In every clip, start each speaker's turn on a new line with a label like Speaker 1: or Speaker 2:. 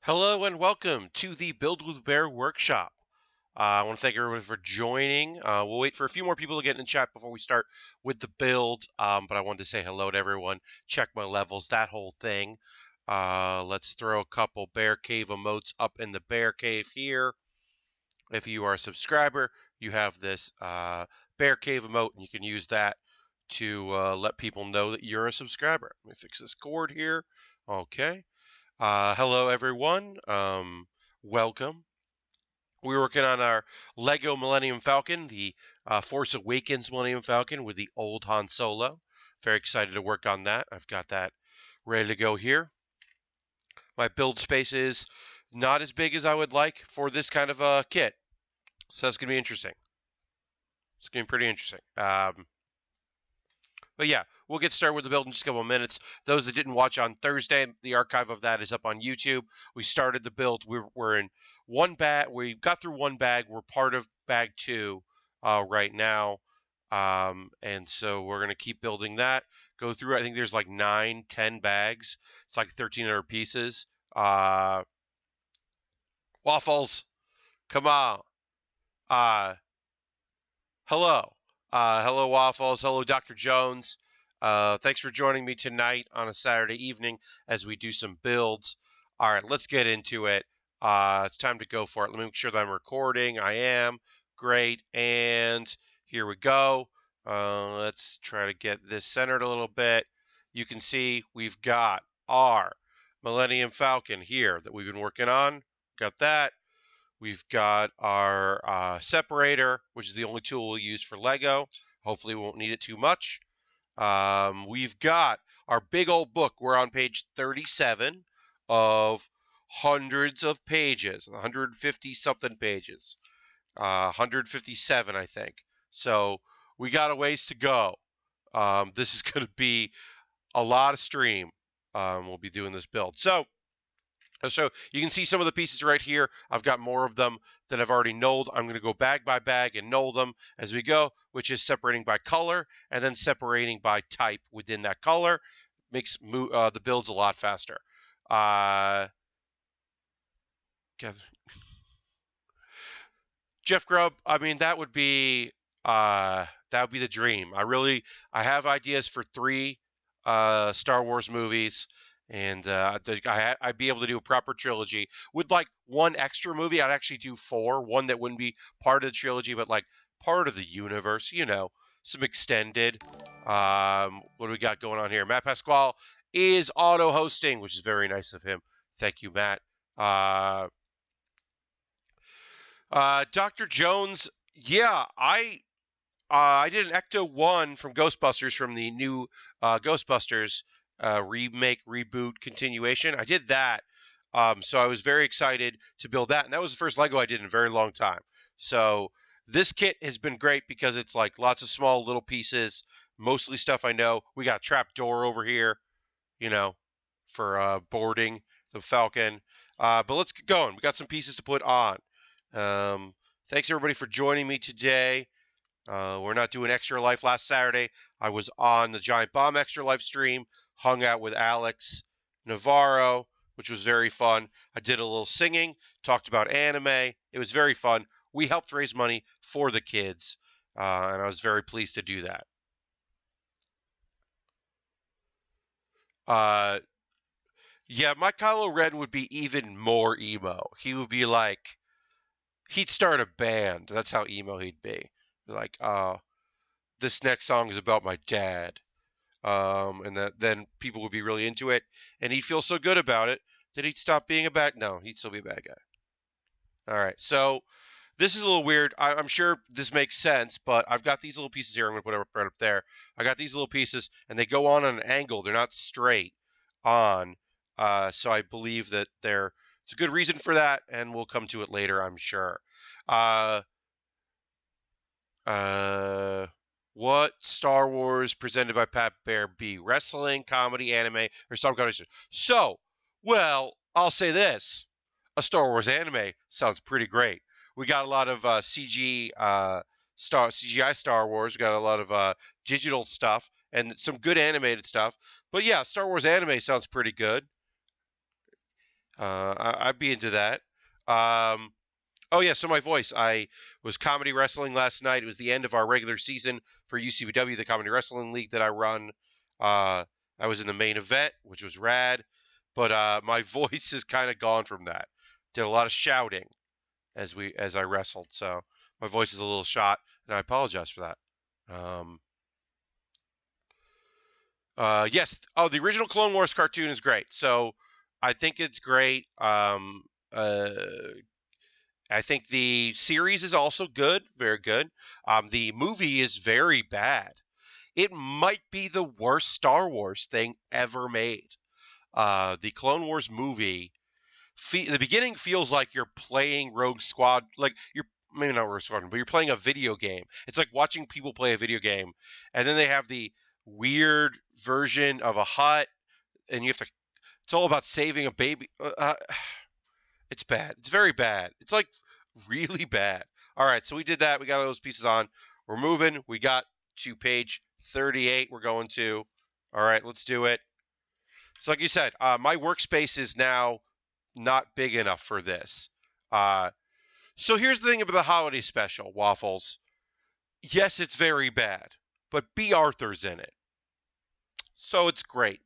Speaker 1: Hello and welcome to the Build with Bear workshop. I want to thank everyone for joining. We'll wait for a few more people to get in the chat before we start with the build, but I wanted to say hello to everyone, check my levels, that whole thing. Let's throw a couple Bear Cave emotes up in the Bear Cave here. If you are a subscriber, you have this Bear Cave emote, and you can use that to let people know that you're a subscriber. Let me fix this cord here. Okay. Hello, everyone. Welcome. We're working on our Lego Millennium Falcon, the Force Awakens Millennium Falcon with the old Han Solo. Very excited to work on that. I've got that ready to go here. My build space is not as big as I would like for this kind of a kit, so that's going to be interesting. It's going to be pretty interesting. But yeah, we'll get started with the build in just a couple of minutes. Those that didn't watch on Thursday, the archive of that is up on YouTube. We started the build. We're in one bag. We got through one bag. We're part of bag 2 right now. And so we're going to keep building that. Go through, I think there's like 9, 10 bags. It's like 1,300 pieces. Waffles, come on. Hello. Hello, Waffles. Hello, Dr. Jones. Thanks for joining me tonight on a Saturday evening as we do some builds. All right, let's get into it. It's time to go for it. Let me make sure that I'm recording. I am. Great. And here we go. Let's try to get this centered a little bit. You can see we've got our Millennium Falcon here that we've been working on. Got that. We've got our separator, which is the only tool we'll use for Lego. Hopefully we won't need it too much. We've got our big old book. We're on page 37 of hundreds of pages, 150-something pages, 157, I think. So we got a ways to go. This is going to be a lot of stream. We'll be doing this build. So you can see some of the pieces right here. I've got more of them that I've already knolled. I'm going to go bag by bag and knoll them as we go, which is separating by color and then separating by type within that color. Makes the builds a lot faster. Jeff Grubb, I mean, that would be the dream. I have ideas for 3 Star Wars movies. And I'd be able to do a proper trilogy with like 1 extra movie. I'd actually do 4, 1 that wouldn't be part of the trilogy, but like part of the universe, some extended. What do we got going on here? Matt Pasquale is auto hosting, which is very nice of him. Thank you, Matt. Dr. Jones, yeah, I did an Ecto 1 from Ghostbusters, from the new Ghostbusters remake, reboot, continuation. I did that. So I was very excited to build that. And that was the first Lego I did in a very long time. So this kit has been great because it's like lots of small little pieces, mostly stuff I know. We got a trap door over here, for boarding the Falcon. But let's get going. We got some pieces to put on. Thanks everybody for joining me today. We're not doing Extra Life. Last Saturday, I was on the Giant Bomb Extra Life stream, hung out with Alex Navarro, which was very fun. I did a little singing, talked about anime. It was very fun. We helped raise money for the kids, and I was very pleased to do that. Yeah, my Kylo Ren would be even more emo. He would be like, he'd start a band. That's how emo he'd be. Like, this next song is about my dad. And then people would be really into it, and he'd feel so good about it that he'd stop being a bad. No, he'd still be a bad guy. All right, so this is a little weird. I'm sure this makes sense, but I've got these little pieces here. I'm going to put right up there. I got these little pieces, and they go on an angle. They're not straight on. So I believe that it's a good reason for that, and we'll come to it later, I'm sure. What Star Wars presented by Pat Baer be? Wrestling, comedy, anime, or some combination? So, well, I'll say this. A Star Wars anime sounds pretty great. We got a lot of CGI Star Wars. We got a lot of digital stuff and some good animated stuff. But yeah, Star Wars anime sounds pretty good. I'd be into that. Oh yeah, so my voice. I was comedy wrestling last night. It was the end of our regular season for UCBW, the Comedy Wrestling League that I run. I was in the main event, which was rad, but my voice is kind of gone from that. Did a lot of shouting as I wrestled, so my voice is a little shot, and I apologize for that. Um, yes. Oh, the original Clone Wars cartoon is great. So I think it's great. Uh, I think the series is also good, very good. The movie is very bad. It might be the worst Star Wars thing ever made. The Clone Wars movie, the beginning feels like you're playing Rogue Squad, like you're maybe not Rogue Squadron, but you're playing a video game. It's like watching people play a video game, and then they have the weird version of a hut, and you have to. It's all about saving a baby. It's bad. It's very bad. It's like really bad. All right, so we did that. We got all those pieces on. We're moving. We got to page 38. We're going to. All right, let's do it. So, like you said, my workspace is now not big enough for this. So here's the thing about the holiday special, Waffles. Yes, it's very bad, but B. Arthur's in it, so it's great.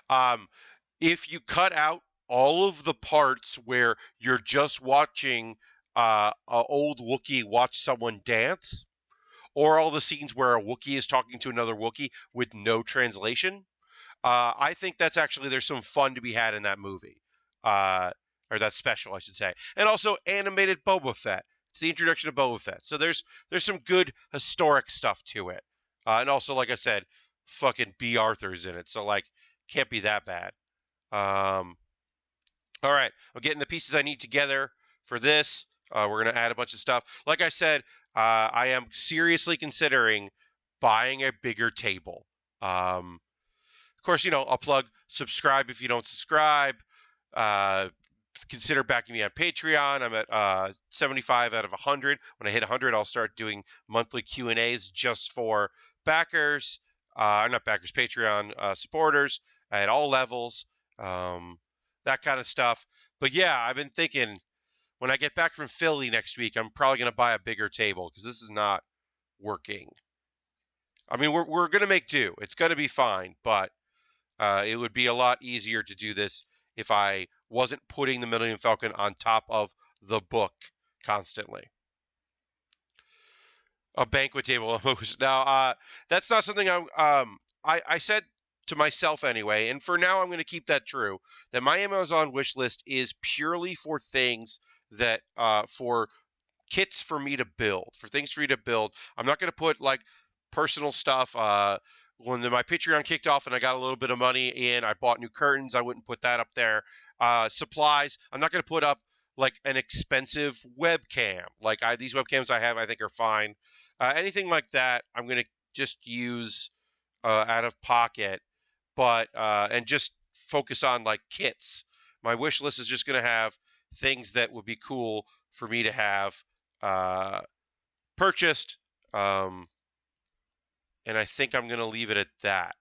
Speaker 1: Um, if you cut out all of the parts where you're just watching an old Wookiee watch someone dance, or all the scenes where a Wookiee is talking to another Wookiee with no translation, I think that's actually there's some fun to be had in that movie, or that special, I should say, and also animated Boba Fett. It's the introduction of Boba Fett, so there's some good historic stuff to it, and also like I said, fucking B. Arthur's in it, so like can't be that bad. Um, all right, I'm getting the pieces I need together for this. We're gonna add a bunch of stuff. Like I said, I am seriously considering buying a bigger table. Of course, I'll plug subscribe if you don't subscribe. Uh, Consider backing me on Patreon. I'm at 75 out of 100. When I hit 100, I'll start doing monthly Q&As just for backers, not backers, Patreon supporters at all levels, that kind of stuff. But yeah, I've been thinking when I get back from Philly next week, I'm probably going to buy a bigger table because this is not working. I mean, we're going to make do. It's going to be fine, but it would be a lot easier to do this if I wasn't putting the Millennium Falcon on top of the book constantly. A banquet table. Now, that's not something I said to myself anyway, and for now I'm going to keep that true, that my Amazon wish list is purely for things that, for kits for me to build, for things for me to build. I'm not going to put like personal stuff. When my Patreon kicked off and I got a little bit of money in, I bought new curtains. I wouldn't put that up there. Supplies. I'm not going to put up like an expensive webcam. Like these webcams I have, I think are fine. Anything like that, I'm going to just use out of pocket, but and just focus on like kits. My wish list is just going to have things that would be cool for me to have purchased. And I think I'm going to leave it at that.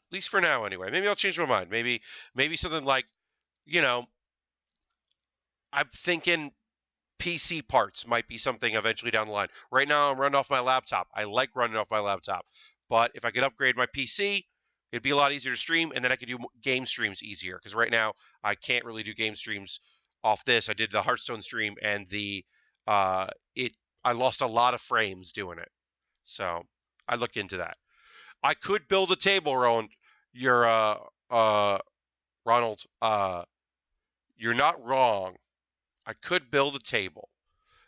Speaker 1: At least for now, anyway. Maybe I'll change my mind. Maybe something like, I'm thinking PC parts might be something eventually down the line. Right now, I'm running off my laptop. I like running off my laptop. But if I could upgrade my PC, it'd be a lot easier to stream, and then I could do game streams easier. Because right now, I can't really do game streams off this. I did the Hearthstone stream, and I lost a lot of frames doing it. So I look into that. I could build a table, Ronald. Ronald, you're not wrong. I could build a table.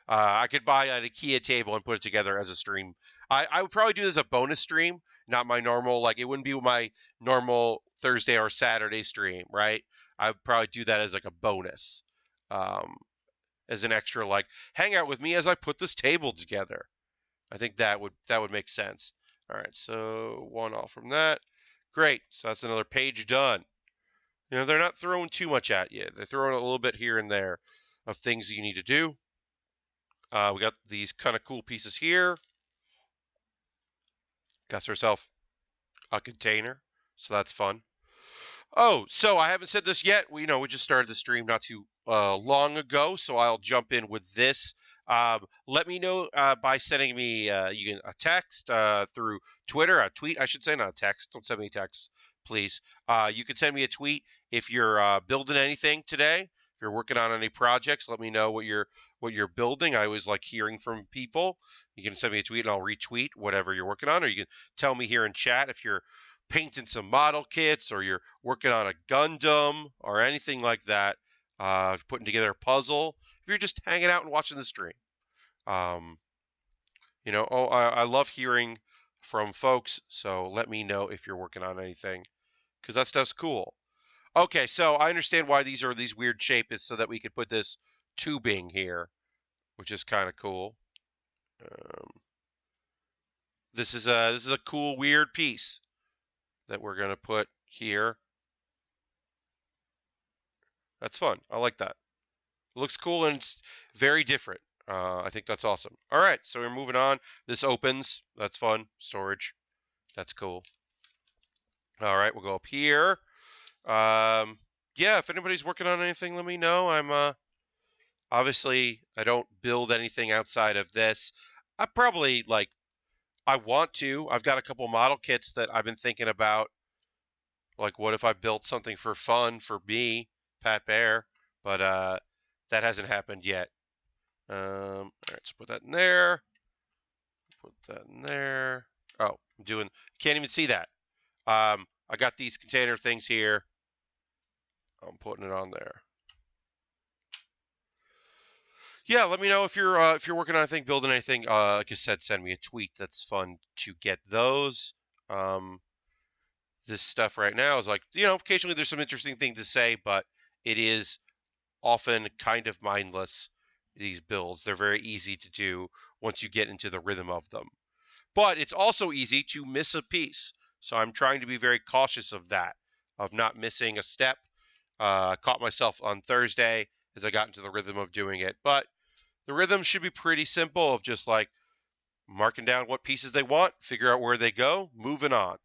Speaker 1: I could buy an IKEA table and put it together as a stream. I would probably do this as a bonus stream, not my normal, like it wouldn't be my normal Thursday or Saturday stream, right? I would probably do that as like a bonus, as an extra, like hang out with me as I put this table together. I think that would make sense. All right, so one off from that. Great. So that's another page done. They're not throwing too much at you. They're throwing a little bit here and there of things that you need to do. We got these kind of cool pieces here. Got herself a container, so that's fun. Oh, so I haven't said this yet. We just started the stream not too long ago, so I'll jump in with this. Let me know by sending me a text through Twitter, a tweet, I should say, not a text. Don't send me texts, please. You can send me a tweet if you're building anything today. If you're working on any projects, let me know what you're building. I always like hearing from people. You can send me a tweet and I'll retweet whatever you're working on, or you can tell me here in chat if you're painting some model kits or you're working on a Gundam or anything like that, putting together a puzzle, if you're just hanging out and watching the stream. I love hearing from folks, so let me know if you're working on anything because that stuff's cool. Okay, so I understand why these are these weird shape is so that we could put this tubing here, which is kind of cool. This is a cool weird piece that we're going to put here. That's fun. I like that. It looks cool and it's very different. I think that's awesome. All right, so we're moving on. This opens. That's fun. Storage. That's cool. All right, we'll go up here. Yeah, if anybody's working on anything, let me know. I'm obviously I don't build anything outside of this. I probably I want to. I've got a couple model kits that I've been thinking about. Like, what if I built something for fun for me, Pat Baer? But that hasn't happened yet. All right, so put that in there. Put that in there. Oh, can't even see that. I got these container things here. I'm putting it on there. Yeah, let me know if you're working on anything, building anything. Like I said, send me a tweet. That's fun to get those. This stuff right now is occasionally there's some interesting thing to say, but it is often kind of mindless. These builds, they're very easy to do once you get into the rhythm of them. But it's also easy to miss a piece. So I'm trying to be very cautious of that, of not missing a step. Caught myself on Thursday as I got into the rhythm of doing it. But the rhythm should be pretty simple of just marking down what pieces they want, figure out where they go, moving on.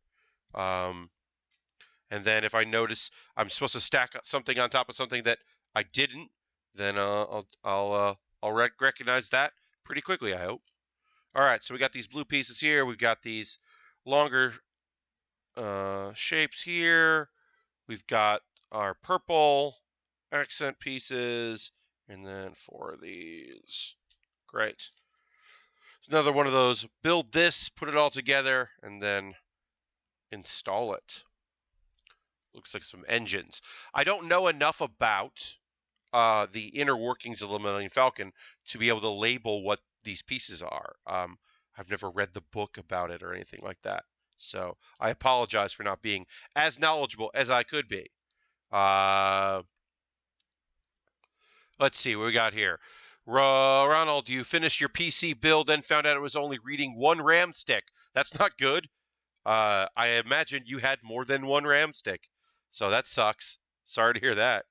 Speaker 1: And then if I notice I'm supposed to stack something on top of something that I didn't, then I'll recognize that pretty quickly, I hope. All right, so we got these blue pieces here. We've got these longer shapes here. We've got our purple accent pieces, and then 4 of these. Great. It's another one of those, build this, put it all together, and then install it. Looks like some engines. I don't know enough about the inner workings of the Millennium Falcon to be able to label what these pieces are. I've never read the book about it or anything like that. So I apologize for not being as knowledgeable as I could be. Let's see what we got here. Ronald, you finished your PC build and found out it was only reading 1 RAM stick. That's not good. I imagine you had more than 1 RAM stick. So that sucks. Sorry to hear that.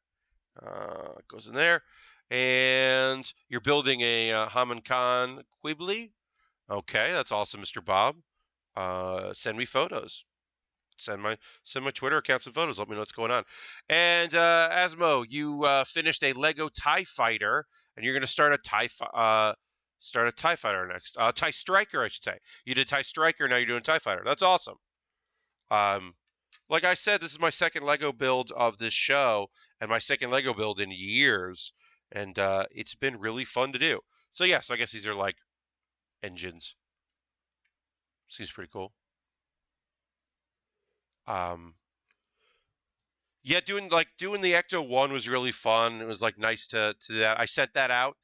Speaker 1: It goes in there. And you're building a Haman Khan Quibbly. Okay, that's awesome, Mr. Bob. Send me photos. Send my Twitter account some photos. Let me know what's going on. And Asmo, you finished a Lego TIE Fighter, and you're going to start a TIE Fighter next. TIE Striker, I should say. You did TIE Striker, now you're doing TIE Fighter. That's awesome. Like I said, this is my second Lego build of this show, and my second Lego build in years, and it's been really fun to do. So yeah, so I guess these are like engines. Seems pretty cool. Yeah, doing the Ecto 1 was really fun. It was nice to do that. I sent that out.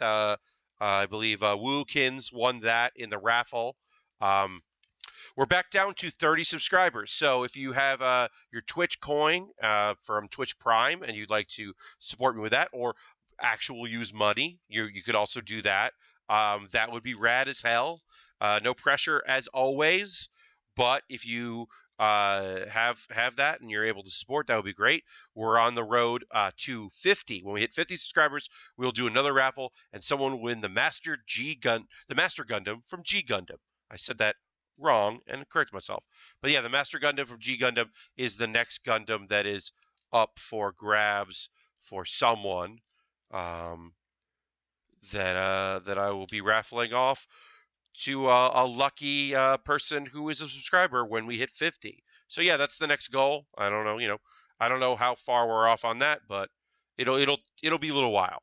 Speaker 1: I believe Wookins won that in the raffle. We're back down to 30 subscribers. So if you have your Twitch coin from Twitch Prime and you'd like to support me with that, or actual use money, you could also do that. That would be rad as hell. No pressure as always, but if you have that and you're able to support, that would be great. We're on the road to 50. When we hit 50 subscribers, we'll do another raffle, and someone will win the Master Gundam from G Gundam. I said that wrong and correct myself. But yeah, the Master Gundam from G Gundam is the next Gundam that is up for grabs for someone that I will be raffling off to a lucky person who is a subscriber when we hit 50. So yeah, that's the next goal. I don't know, I don't know how far we're off on that, but it'll be a little while.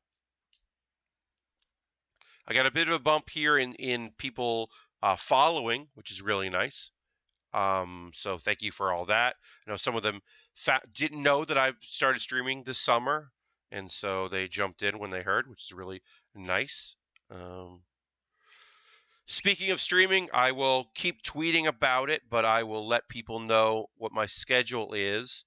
Speaker 1: I got a bit of a bump here in people following, which is really nice. So thank you for all that. I know some of them didn't know that I started streaming this summer, and so they jumped in when they heard, which is really nice. Speaking of streaming, I will keep tweeting about it, but I will let people know what my schedule is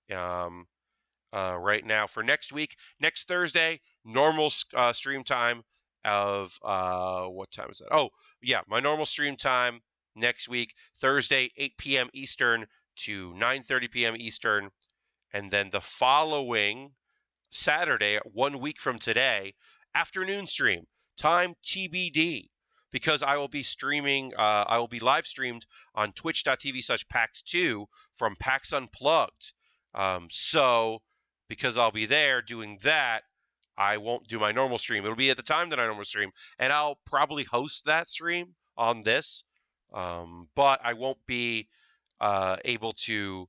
Speaker 1: right now for next week. Next Thursday, normal stream time of what time is that? Oh, yeah, my normal stream time next week, Thursday, 8 p.m. Eastern to 9:30 p.m. Eastern, and then the following Saturday, 1 week from today, afternoon stream, time TBD, because I will be streaming, I will be live streamed on twitch.tv/PAX2 from PAX Unplugged. So, because I'll be there doing that, I won't do my normal stream. It'll be at the time that I normally stream, and I'll probably host that stream on this, but I won't be able to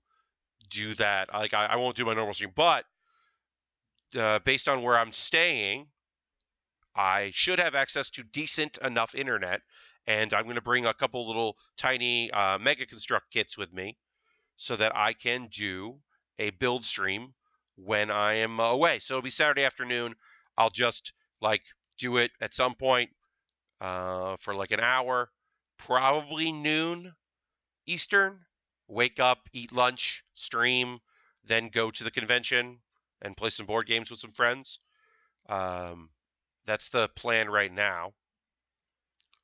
Speaker 1: do that. Like, I won't do my normal stream, but based on where I'm staying, I should have access to decent enough internet, and I'm going to bring a couple little tiny Mega Construct kits with me so that I can do a build stream when I am away. So it'll be Saturday afternoon. I'll just like do it at some point for like an hour, probably noon Eastern. Wake up, eat lunch, stream, then go to the convention and play some board games with some friends. That's the plan right now.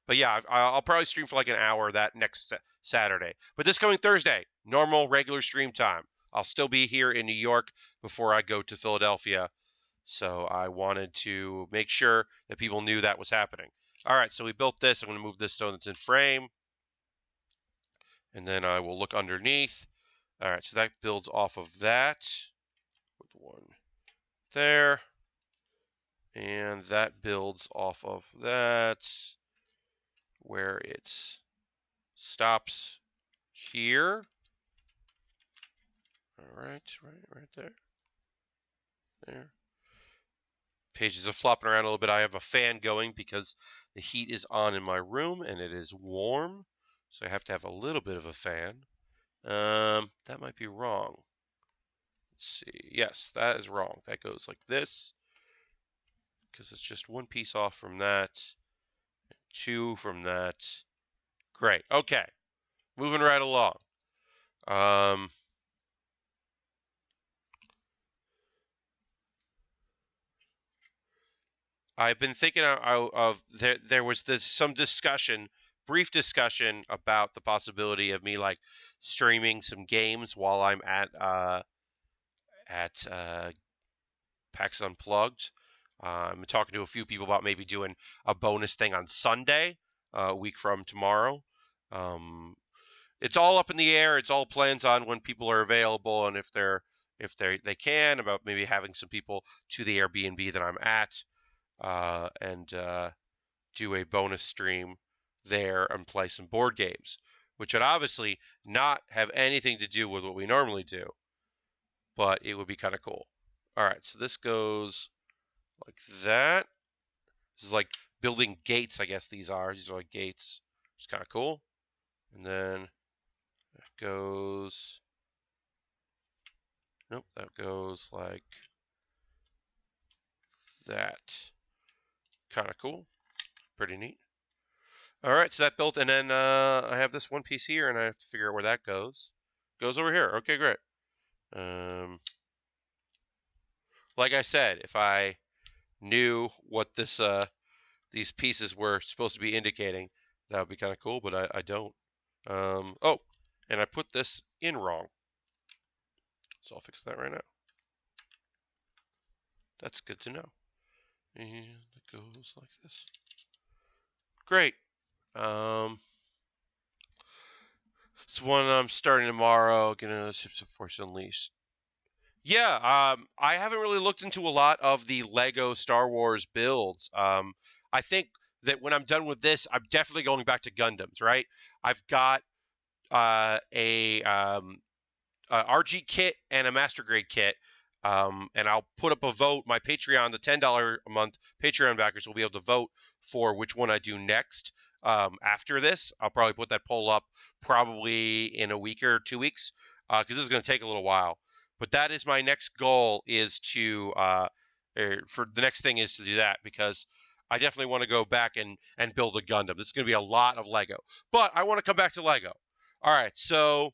Speaker 1: But yeah, I'll probably stream for like an hour that next Saturday. But this coming Thursday, normal, regular stream time. I'll still be here in New York before I go to Philadelphia. So I wanted to make sure that people knew that was happening. All right, so we built this. I'm going to move this stone that's in frame. And then I will look underneath. All right, so that builds off of that. Put one there. And that builds off of that, where it stops here. All right, right there. There. Pages are flopping around a little bit. I have a fan going because the heat is on in my room and it is warm. So I have to have a little bit of a fan. That might be wrong. Let's see. Yes, that is wrong. That goes like this, because it's just one piece off from that, two from that. Great. Okay. Moving right along. I've been thinking of there was some discussion, brief discussion about the possibility of me like streaming some games while I'm at PAX Unplugged. I'm talking to a few people about maybe doing a bonus thing on Sunday, a week from tomorrow. It's all up in the air. It's all plans on when people are available and if they can, about maybe having some people to the Airbnb that I'm at and do a bonus stream there and play some board games, which would obviously not have anything to do with what we normally do, but it would be kind of cool. All right, so this goes like that. This is like building gates, I guess these are. These are like gates. It's kind of cool. And then that goes, nope, that goes like that. Kind of cool. Pretty neat. All right, so that built, and then I have this one piece here, and I have to figure out where that goes. Goes over here. Okay, great. Like I said, if I knew what these pieces were supposed to be indicating, that would be kind of cool, but I don't. Oh, and I put this in wrong. So I'll fix that right now. That's good to know. And it goes like this. Great. It's one I'm starting tomorrow. Gonna ship some Force Unleashed. Yeah, I haven't really looked into a lot of the Lego Star Wars builds. I think that when I'm done with this, I'm definitely going back to Gundams, right? I've got a RG kit and a Master Grade kit. And I'll put up a vote. My Patreon, the $10 a month Patreon backers will be able to vote for which one I do next. After this, I'll probably put that poll up probably in a week or 2 weeks because this is going to take a little while. But that is my next goal is to for the next thing is to do that because I definitely want to go back and build a Gundam. This is going to be a lot of Lego, but I want to come back to Lego. All right, so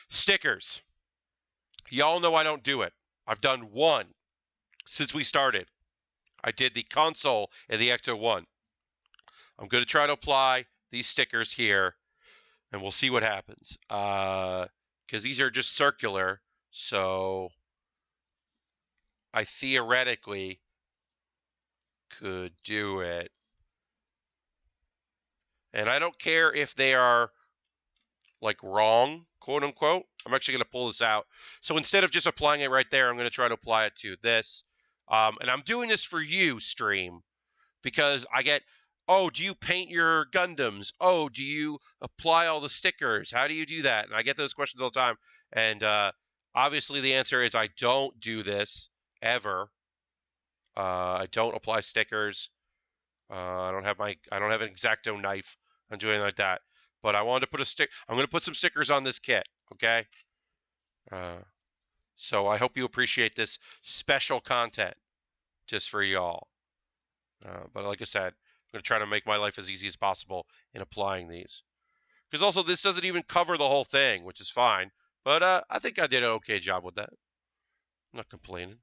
Speaker 1: stickers. Y'all know I don't do it. I've done one since we started. I did the console and the Ecto 1. I'm going to try to apply these stickers here, and we'll see what happens. Because these are just circular, so I theoretically could do it. And I don't care if they are like wrong, quote unquote. I'm actually going to pull this out. So instead of just applying it right there, I'm going to try to apply it to this. And I'm doing this for you, stream, because I get, oh, do you paint your Gundams? Oh, do you apply all the stickers? How do you do that? And I get those questions all the time. And obviously the answer is I don't do this ever. I don't apply stickers. I don't have an X-Acto knife. I'm doing like that. But I wanted to put I'm going to put some stickers on this kit, okay? So I hope you appreciate this special content just for y'all. But like I said, I'm going to try to make my life as easy as possible in applying these. Because also, this doesn't even cover the whole thing, which is fine. But I think I did an okay job with that. I'm not complaining.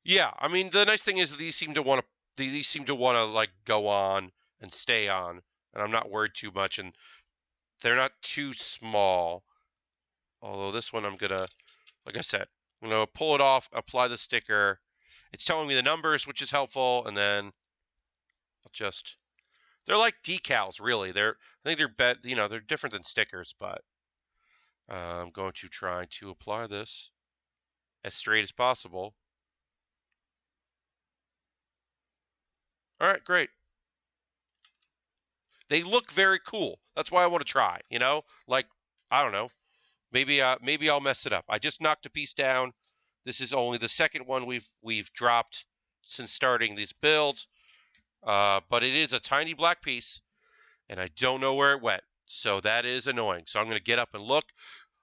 Speaker 1: Yeah, I mean, the nice thing is that these seem to want to like go on and stay on, and I'm not worried too much, and they're not too small. Although this one, I'm gonna, like I said, I'm gonna pull it off, apply the sticker. It's telling me the numbers, which is helpful, and then I'll just. They're like decals, really. I think they're different than stickers, but I'm going to try to apply this as straight as possible. All right, great. They look very cool. That's why I want to try. Like I don't know, maybe I'll mess it up. I just knocked a piece down. This is only the second one we've dropped since starting these builds, but it is a tiny black piece, and I don't know where it went. So that is annoying. So I'm going to get up and look.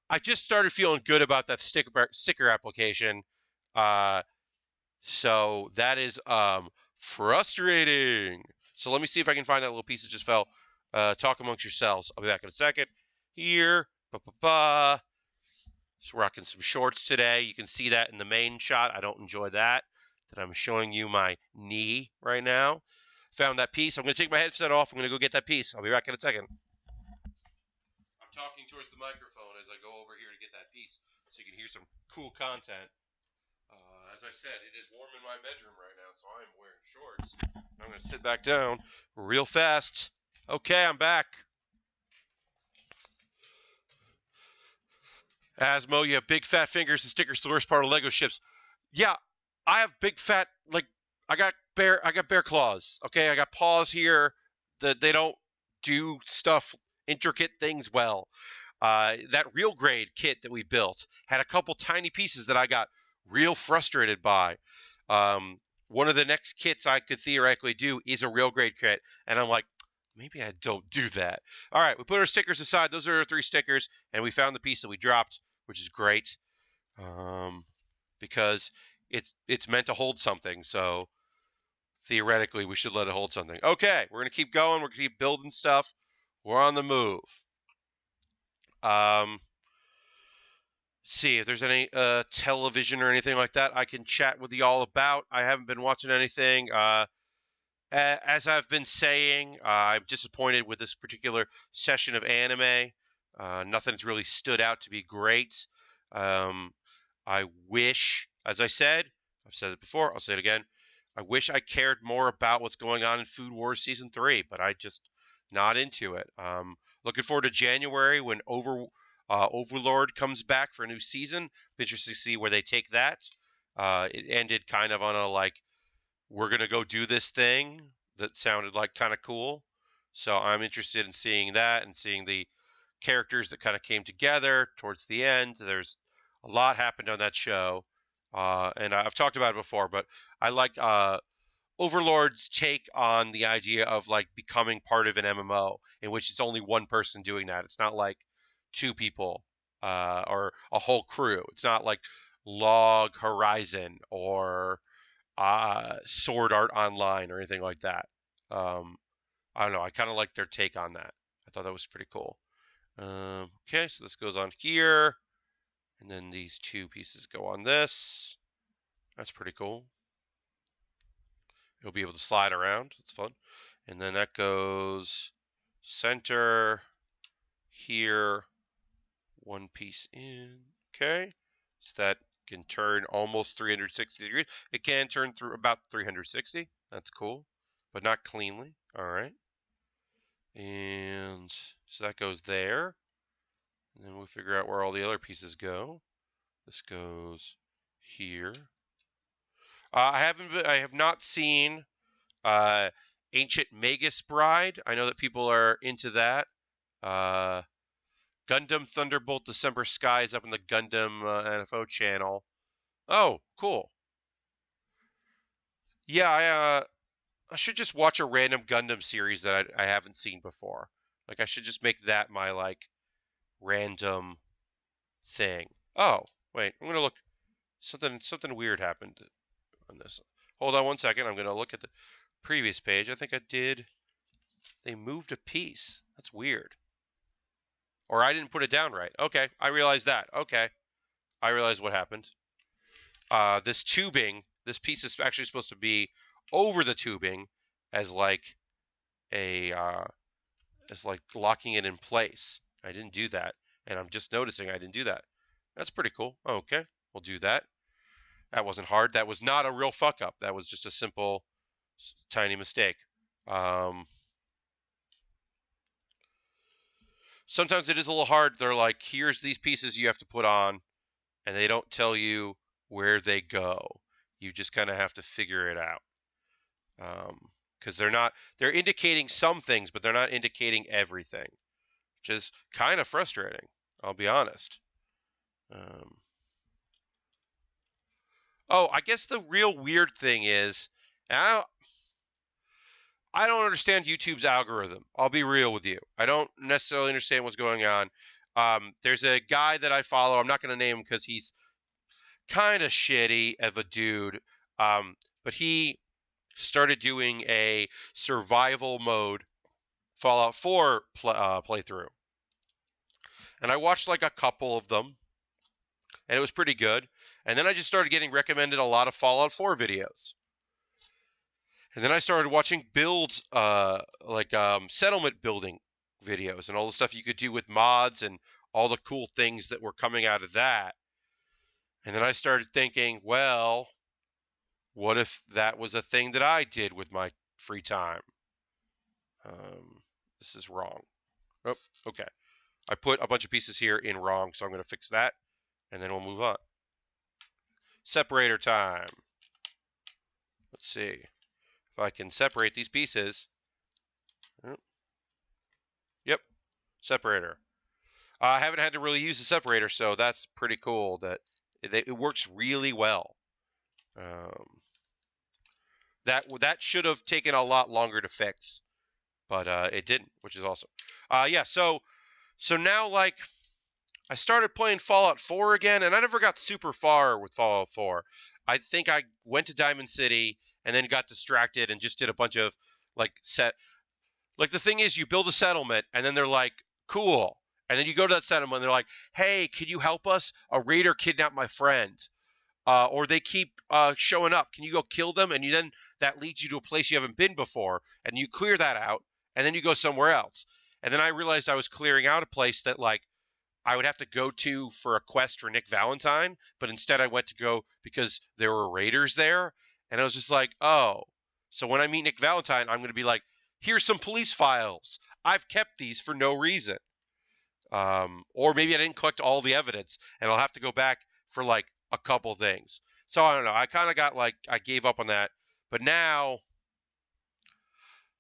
Speaker 1: I just started feeling good about that sticker application. So that is frustrating. So let me see if I can find that little piece that just fell. Talk amongst yourselves. I'll be back in a second. Here. Just rocking some shorts today. You can see that in the main shot. I don't enjoy that I'm showing you my knee right now. Found that piece. I'm going to take my headset off. I'm going to go get that piece. I'll be back in a second. I'm talking towards the microphone as I go over here to get that piece so you can hear some cool content. As I said, it is warm in my bedroom right now, so I'm wearing shorts. I'm going to sit back down real fast. Okay, I'm back. Asmo, you have big fat fingers and stickers the worst part of Lego ships. Yeah, I have big fat, like, I got bear claws. Okay, I got paws here that they don't do intricate things well. That real grade kit that we built had a couple tiny pieces that I got real frustrated by. One of the next kits I could theoretically do is a real grade kit, and I'm like, maybe I don't do that. All right, we put our stickers aside. Those are our 3 stickers, and we found the piece that we dropped, which is great, because it's meant to hold something. So theoretically, we should let it hold something. Okay, we're gonna keep going. We're gonna keep building stuff. We're on the move. See if there's any television or anything like that I can chat with y'all about. I haven't been watching anything. As I've been saying, I'm disappointed with this particular session of anime. Nothing's really stood out to be great. I wish, as I said, I've said it before, I'll say it again. I wish I cared more about what's going on in Food Wars Season 3, but I just not into it. Looking forward to January when Overlord comes back for a new season. Interesting to see where they take that. It ended kind of on a like, we're going to go do this thing that sounded like kind of cool. So I'm interested in seeing that and seeing the characters that kind of came together towards the end. There's a lot happened on that show. And I've talked about it before, but I like Overlord's take on the idea of like becoming part of an MMO in which it's only one person doing that. It's not like two people or a whole crew. It's not like Log Horizon or Sword Art Online or anything like that. I don't know. I kind of like their take on that. I thought that was pretty cool. Okay, so this goes on here, and then these two pieces go on this. That's pretty cool. It'll be able to slide around. It's fun. And then that goes center here, one piece in. Okay, so that can turn almost 360 degrees. It can turn through about 360. That's cool, but not cleanly. All right. And so that goes there. And then we'll figure out where all the other pieces go. This goes here. I have not seen Ancient Magus Bride. I know that people are into that. Gundam Thunderbolt December Sky is up in the Gundam NFO channel. Oh, cool. Yeah, I should just watch a random Gundam series that I haven't seen before. Like I should just make that my like random thing. Oh, wait, I'm gonna look. Something weird happened on this. Hold on one second. I'm gonna look at the previous page. I think I did. They moved a piece. That's weird. Or I didn't put it down right. Okay, I realized that. Okay, I realized what happened. This tubing, this piece is actually supposed to be over the tubing as like a as like locking it in place. I didn't do that, and I'm just noticing I didn't do that. That's pretty cool. Okay, we'll do that. That wasn't hard. That was not a real fuck up. That was just a simple, tiny mistake. Sometimes it is a little hard. They're like, here's these pieces you have to put on, and they don't tell you where they go. You just kind of have to figure it out. Because they're indicating some things, but they're not indicating everything, which is kind of frustrating. I'll be honest. Oh, I guess the real weird thing is, I don't understand YouTube's algorithm. I'll be real with you. I don't necessarily understand what's going on. There's a guy that I follow. I'm not going to name him because he's kind of shitty of a dude. But he started doing a survival mode Fallout 4 playthrough. And I watched like a couple of them, and it was pretty good. And then I just started getting recommended a lot of Fallout 4 videos. And then I started watching builds, settlement building videos and all the stuff you could do with mods and all the cool things that were coming out of that. And then I started thinking, well, what if that was a thing that I did with my free time? This is wrong. Oh, okay. I put a bunch of pieces here in wrong, so I'm going to fix that, and then we'll move on. Separator time. Let's see if I can separate these pieces. Yep, separator. I haven't had to really use the separator, so that's pretty cool. That it works really well. That should have taken a lot longer to fix, but it didn't, which is awesome. Yeah, so now like I started playing Fallout 4 again, and I never got super far with Fallout 4. I think I went to Diamond City and then got distracted and just did a bunch of like the thing is you build a settlement and then they're like, cool. And then you go to that settlement and they're like, hey, can you help us? A raider kidnapped my friend. Or they keep showing up. Can you go kill them? And then that leads you to a place you haven't been before. And you clear that out. And then you go somewhere else. And then I realized I was clearing out a place that like I would have to go to for a quest for Nick Valentine. But instead I went to go because there were raiders there. And I was just like, oh. So when I meet Nick Valentine, I'm going to be like, here's some police files. I've kept these for no reason. Or maybe I didn't collect all the evidence, and I'll have to go back for like a couple things. So I don't know. I kind of got like I gave up on that, but now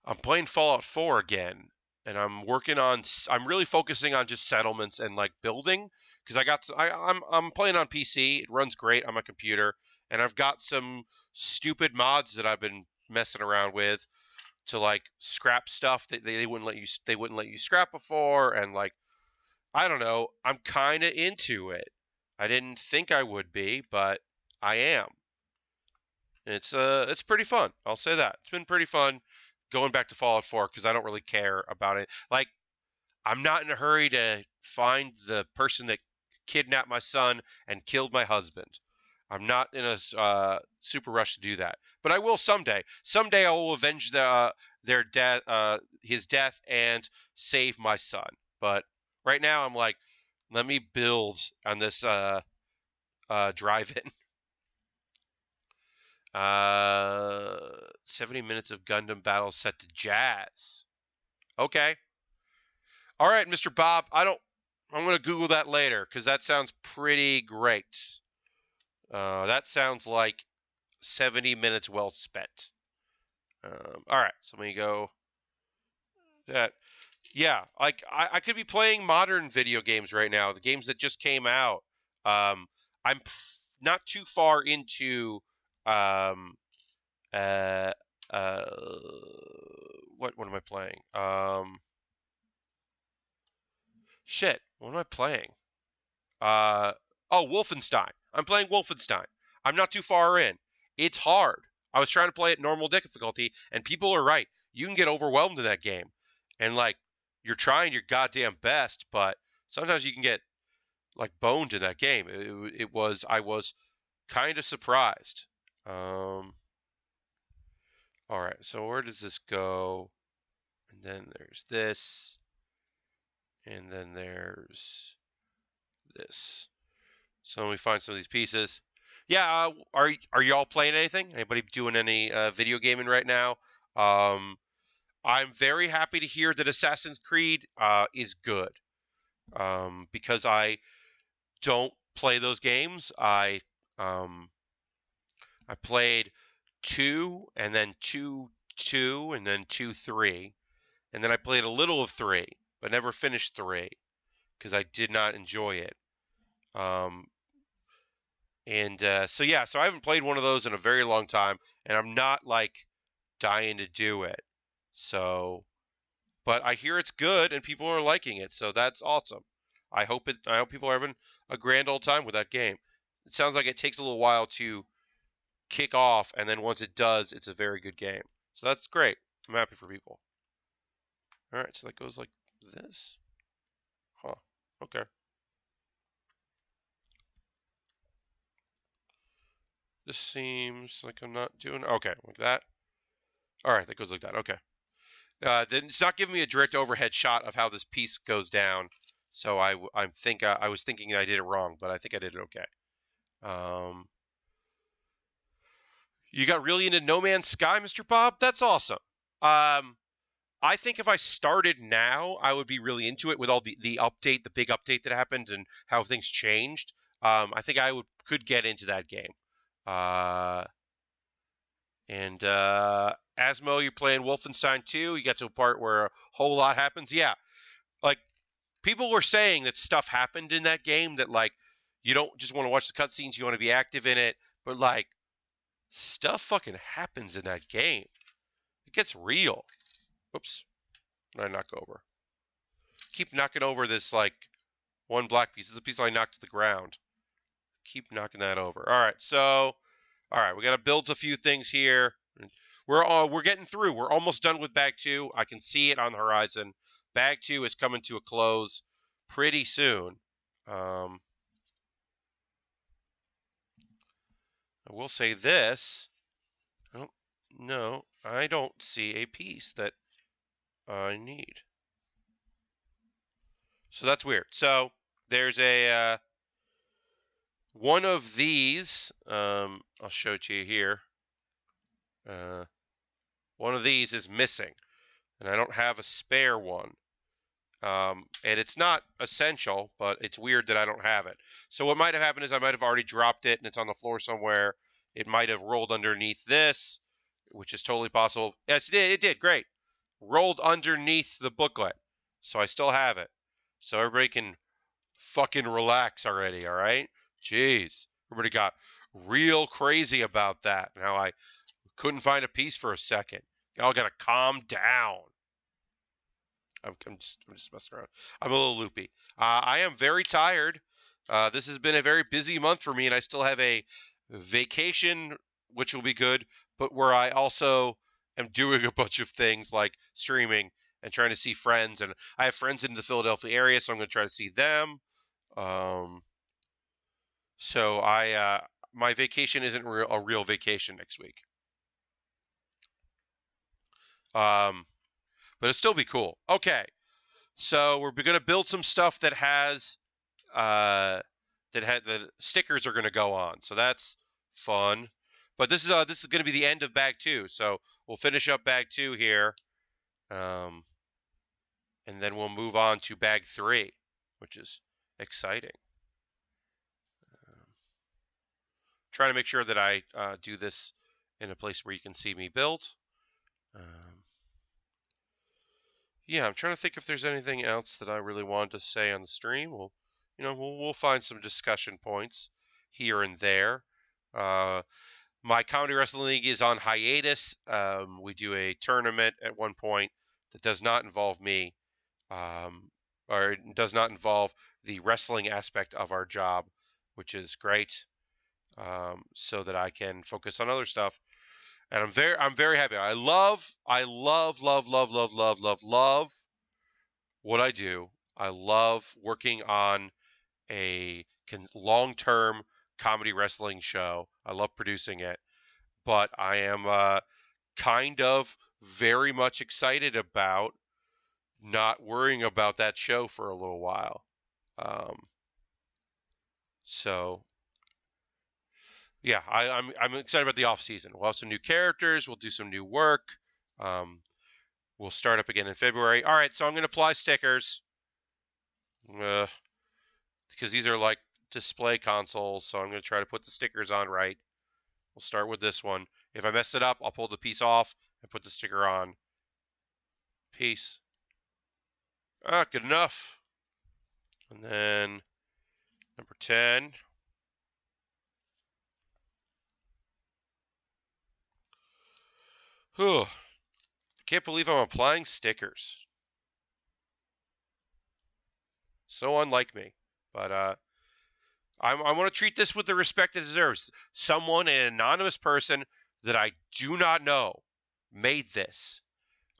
Speaker 1: I'm playing Fallout 4 again, and I'm really focusing on just settlements and like building because I'm playing on PC. It runs great on my computer, and I've got some stupid mods that I've been messing around with to like scrap stuff that they wouldn't let you scrap before, and like I don't know, I'm kind of into it. I didn't think I would be, but I am. It's pretty fun. I'll say that. It's been pretty fun going back to Fallout 4 because I don't really care about it. Like I'm not in a hurry to find the person that kidnapped my son and killed my husband. I'm not in a super rush to do that, but I will someday. Someday I will avenge their death, his death, and save my son. But right now I'm like, let me build on this drive-in. 70 minutes of Gundam battles set to jazz. Okay. All right, Mr. Bob. I'm going to Google that later because that sounds pretty great. That sounds like 70 minutes well spent. All right, so let me go. That, yeah, like I could be playing modern video games right now, the games that just came out. I'm not too far into um, uh, uh, what am I playing? Shit, what am I playing? Uh, oh, Wolfenstein. I'm playing Wolfenstein. I'm not too far in. It's hard. I was trying to play at normal difficulty, and people are right. You can get overwhelmed in that game, and like you're trying your goddamn best, but sometimes you can get like boned in that game. I was kind of surprised. All right, so where does this go? And then there's this, and then there's this. So let me find some of these pieces. Yeah, are y'all playing anything? Anybody doing any video gaming right now? I'm very happy to hear that Assassin's Creed is good because I don't play those games. I played 2 and then 2 and then 2 3 and then I played a little of 3 but never finished 3 because I did not enjoy it. So yeah, so I haven't played one of those in a very long time, and I'm not like dying to do it. So, but I hear it's good and people are liking it, so that's awesome. I hope people are having a grand old time with that game. It sounds like it takes a little while to kick off, and then once it does, it's a very good game. So that's great. I'm happy for people. All right, so that goes like this. Huh. Okay. This seems like I'm not doing okay like that. All right, that goes like that. Okay. Then it's not giving me a direct overhead shot of how this piece goes down, so I was thinking I did it wrong, but I think I did it okay. You got really into No Man's Sky, Mr. Bob? That's awesome. I think if I started now, I would be really into it with all the update, the big update that happened, and how things changed. I think I could get into that game. Asmo, you're playing Wolfenstein 2. You got to a part where a whole lot happens. Yeah, like people were saying that stuff happened in that game that like you don't just want to watch the cutscenes, you want to be active in it, but like stuff fucking happens in that game. It gets real. Oops, what did I knock over? Keep knocking over this like one black piece. This is a piece I knocked to the ground. Keep knocking that over. All right, so all right, we got to build a few things here. We're getting through. We're almost done with bag 2. I can see it on the horizon. Bag 2 is coming to a close pretty soon. I will say this. I don't see a piece that I need. So that's weird. So there's a one of these. I'll show it to you here. One of these is missing, and I don't have a spare one. And it's not essential, but it's weird that I don't have it. So what might have happened is I might have already dropped it and it's on the floor somewhere. It might have rolled underneath this, which is totally possible. Yes, it did. Great. Rolled underneath the booklet. So I still have it. So everybody can fucking relax already, all right? Jeez. Everybody got real crazy about that. Now I couldn't find a piece for a second. Y'all gotta calm down. I'm just messing around. I'm a little loopy. I am very tired. This has been a very busy month for me, and I still have a vacation, which will be good, but where I also am doing a bunch of things like streaming and trying to see friends. And I have friends in the Philadelphia area, so I'm going to try to see them. So my vacation isn't a real vacation next week. But it'll still be cool. Okay. So we're going to build some stuff that has the stickers are going to go on. So that's fun. But this is going to be the end of bag 2. So we'll finish up bag 2 here, and then we'll move on to bag 3, which is exciting. Trying to make sure that I do this in a place where you can see me build. Yeah, I'm trying to think if there's anything else that I really wanted to say on the stream. We'll find some discussion points here and there. My Comedy Wrestling League is on hiatus. We do a tournament at one point that does not involve me, or does not involve the wrestling aspect of our job, which is great, so that I can focus on other stuff. And I'm very happy. I love what I do. I love working on a long-term comedy wrestling show. I love producing it, but I am kind of very much excited about not worrying about that show for a little while. So yeah, I'm excited about the off season. We'll have some new characters. We'll do some new work. We'll start up again in February. All right, so I'm going to apply stickers because these are like display consoles. So I'm going to try to put the stickers on right. We'll start with this one. If I mess it up, I'll pull the piece off and put the sticker on. Piece. Good enough. And then number 10. Whew. Can't believe I'm applying stickers. So unlike me. But I want to treat this with the respect it deserves. Someone, an anonymous person that I do not know, made this.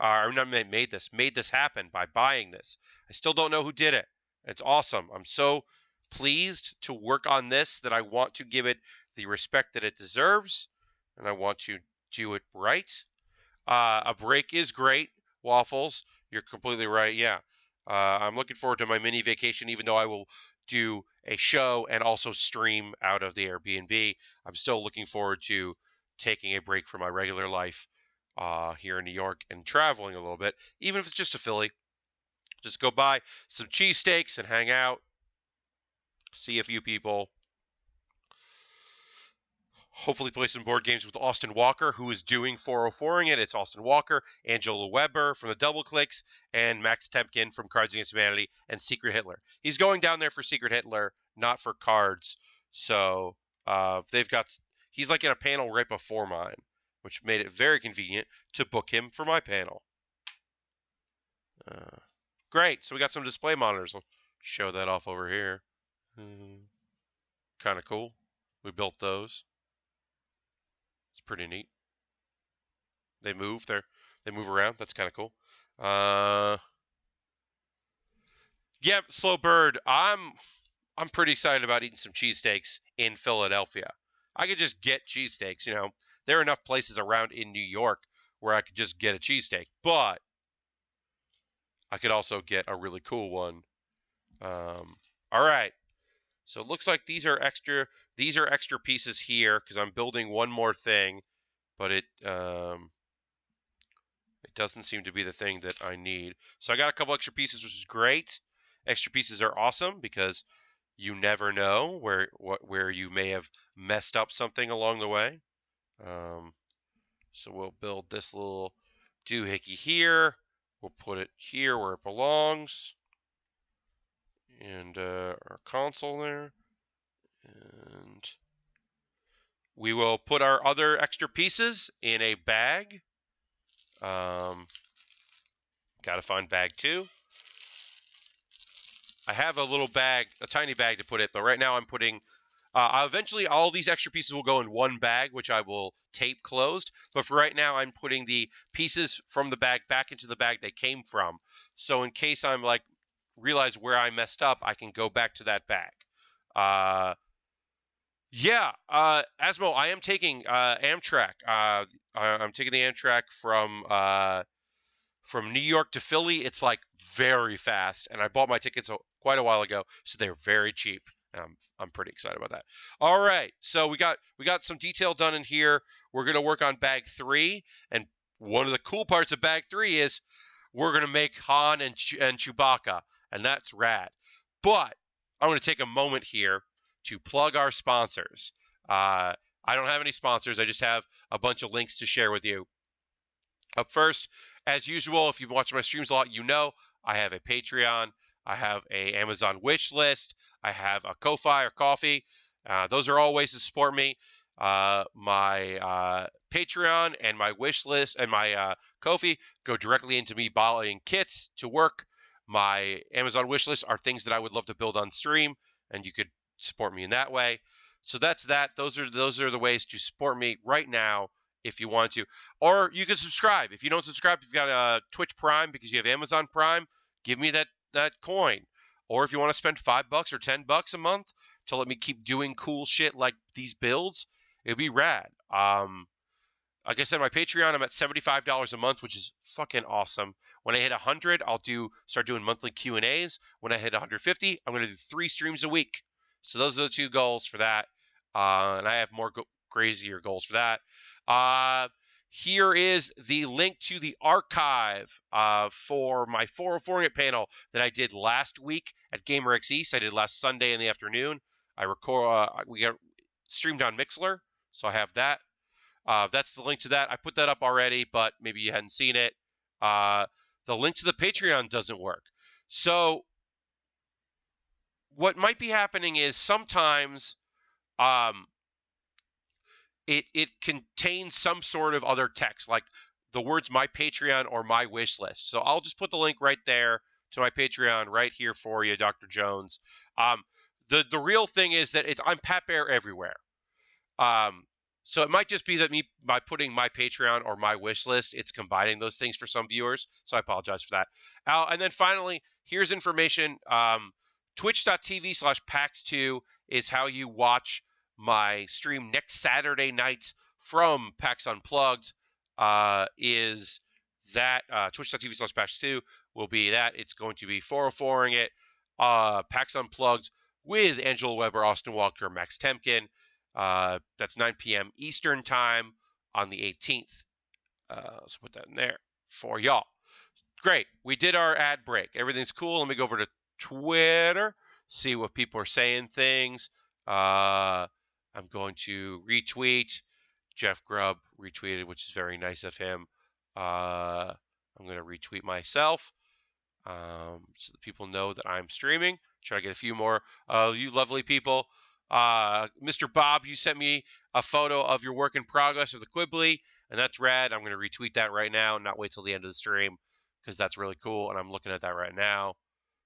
Speaker 1: Or not made this happen by buying this. I still don't know who did it. It's awesome. I'm so pleased to work on this that I want to give it the respect that it deserves, and I want to do it right. A break is great, Waffles. You're completely right. Yeah. I'm looking forward to my mini vacation, even though I will do a show and also stream out of the Airbnb. I'm still looking forward to taking a break from my regular life here in New York and traveling a little bit, even if it's just to Philly. Just go buy some cheesesteaks and hang out, see a few people. Hopefully play some board games with Austin Walker, who is doing 404ing it. It's Austin Walker, Angela Weber from the Double Clicks, and Max Temkin from Cards Against Humanity and Secret Hitler. He's going down there for Secret Hitler, not for cards. So he's like in a panel right before mine, which made it very convenient to book him for my panel. Great. So we got some display monitors. I'll show that off over here. Kind of cool. We built those. It's pretty neat. They move. They move around. That's kind of cool. Yep, Slow Bird. I'm pretty excited about eating some cheesesteaks in Philadelphia. I could just get cheesesteaks. There are enough places around in New York where I could just get a cheesesteak, but I could also get a really cool one. All right. So it looks like these are extra pieces here because I'm building one more thing, but it doesn't seem to be the thing that I need. So I got a couple extra pieces, which is great. Extra pieces are awesome because you never know where you may have messed up something along the way. So we'll build this little doohickey here. We'll put it here where it belongs. And our console there. And we will put our other extra pieces in a bag. Gotta find bag 2. I have a little bag, a tiny bag to put it, but right now I'm putting, eventually all these extra pieces will go in one bag, which I will tape closed. But for right now, I'm putting the pieces from the bag back into the bag they came from. So in case I'm like, realize where I messed up, I can go back to that bag. Yeah, Asmo, I am taking Amtrak. I'm taking the Amtrak from New York to Philly. It's like very fast, and I bought my tickets quite a while ago, so they're very cheap. I'm pretty excited about that. All right, so we got some detail done in here. We're gonna work on bag 3, and one of the cool parts of bag 3 is we're gonna make Han and Chewbacca, and that's rad. But I'm gonna take a moment here to plug our sponsors. I don't have any sponsors. I just have a bunch of links to share with you. Up first, as usual, if you've watched my streams a lot, you know I have a Patreon. I have a Amazon wish list. I have a Ko-Fi or Coffee. Those are all ways to support me. My Patreon and my wish list and my Ko-Fi go directly into me buying kits to work. My Amazon wish list are things that I would love to build on stream, and you could support me in that way. So that's that. Those are the ways to support me right now if you want to. Or you can subscribe. If you don't subscribe, if you've got a Twitch Prime because you have Amazon Prime, give me that coin. Or if you want to spend $5 or $10 a month to let me keep doing cool shit like these builds, it'd be rad. Like I said, my Patreon, I'm at $75 a month, which is fucking awesome. When I hit 100, I'll start doing monthly Q&As. When I hit 150, I'm going to do 3 streams a week. So those are the 2 goals for that. And I have more crazier goals for that. Here is the link to the archive for my 404 panel that I did last week at GXEast. I did last Sunday in the afternoon. We got streamed on Mixler, so I have that. That's the link to that. I put that up already, but maybe you hadn't seen it. The link to the Patreon doesn't work. So what might be happening is sometimes it contains some sort of other text, like the words my Patreon or my wish list. So I'll just put the link right there to my Patreon right here for you, Dr. Jones. The real thing is that I'm Pat Baer everywhere. So it might just be that by putting my Patreon or my wish list, it's combining those things for some viewers. So I apologize for that. And then finally, here's information. Twitch.tv/PAX2 is how you watch my stream next Saturday night from PAX Unplugged. Is that Twitch.tv/PAX2 will be that. It's going to be 404ing it. PAX Unplugged with Angela Weber, Austin Walker, Max Temkin. That's 9 p.m. Eastern time on the 18th. Let's put that in there for y'all. Great. We did our ad break. Everything's cool. Let me go over to Twitter, see what people are saying things. I'm going to retweet. Jeff Grubb retweeted, which is very nice of him. I'm going to retweet myself so that people know that I'm streaming. Try to get a few more of you lovely people. Mr. Bob, you sent me a photo of your work in progress of the Quibbly, and that's rad. I'm going to retweet that right now and not wait till the end of the stream because that's really cool, and I'm looking at that right now.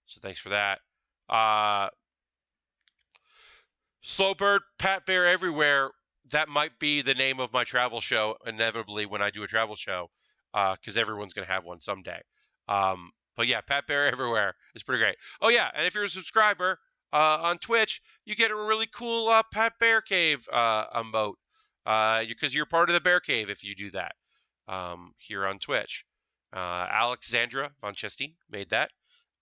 Speaker 1: So thanks for that. Slowbird, Pat Baer everywhere. That might be the name of my travel show inevitably when I do a travel show because everyone's going to have one someday. But yeah, Pat Baer everywhere is pretty great. Oh yeah, and if you're a subscriber on Twitch, you get a really cool Pat Baer Cave emote because you're part of the Bear Cave if you do that here on Twitch. Alexandra Von Chesty made that.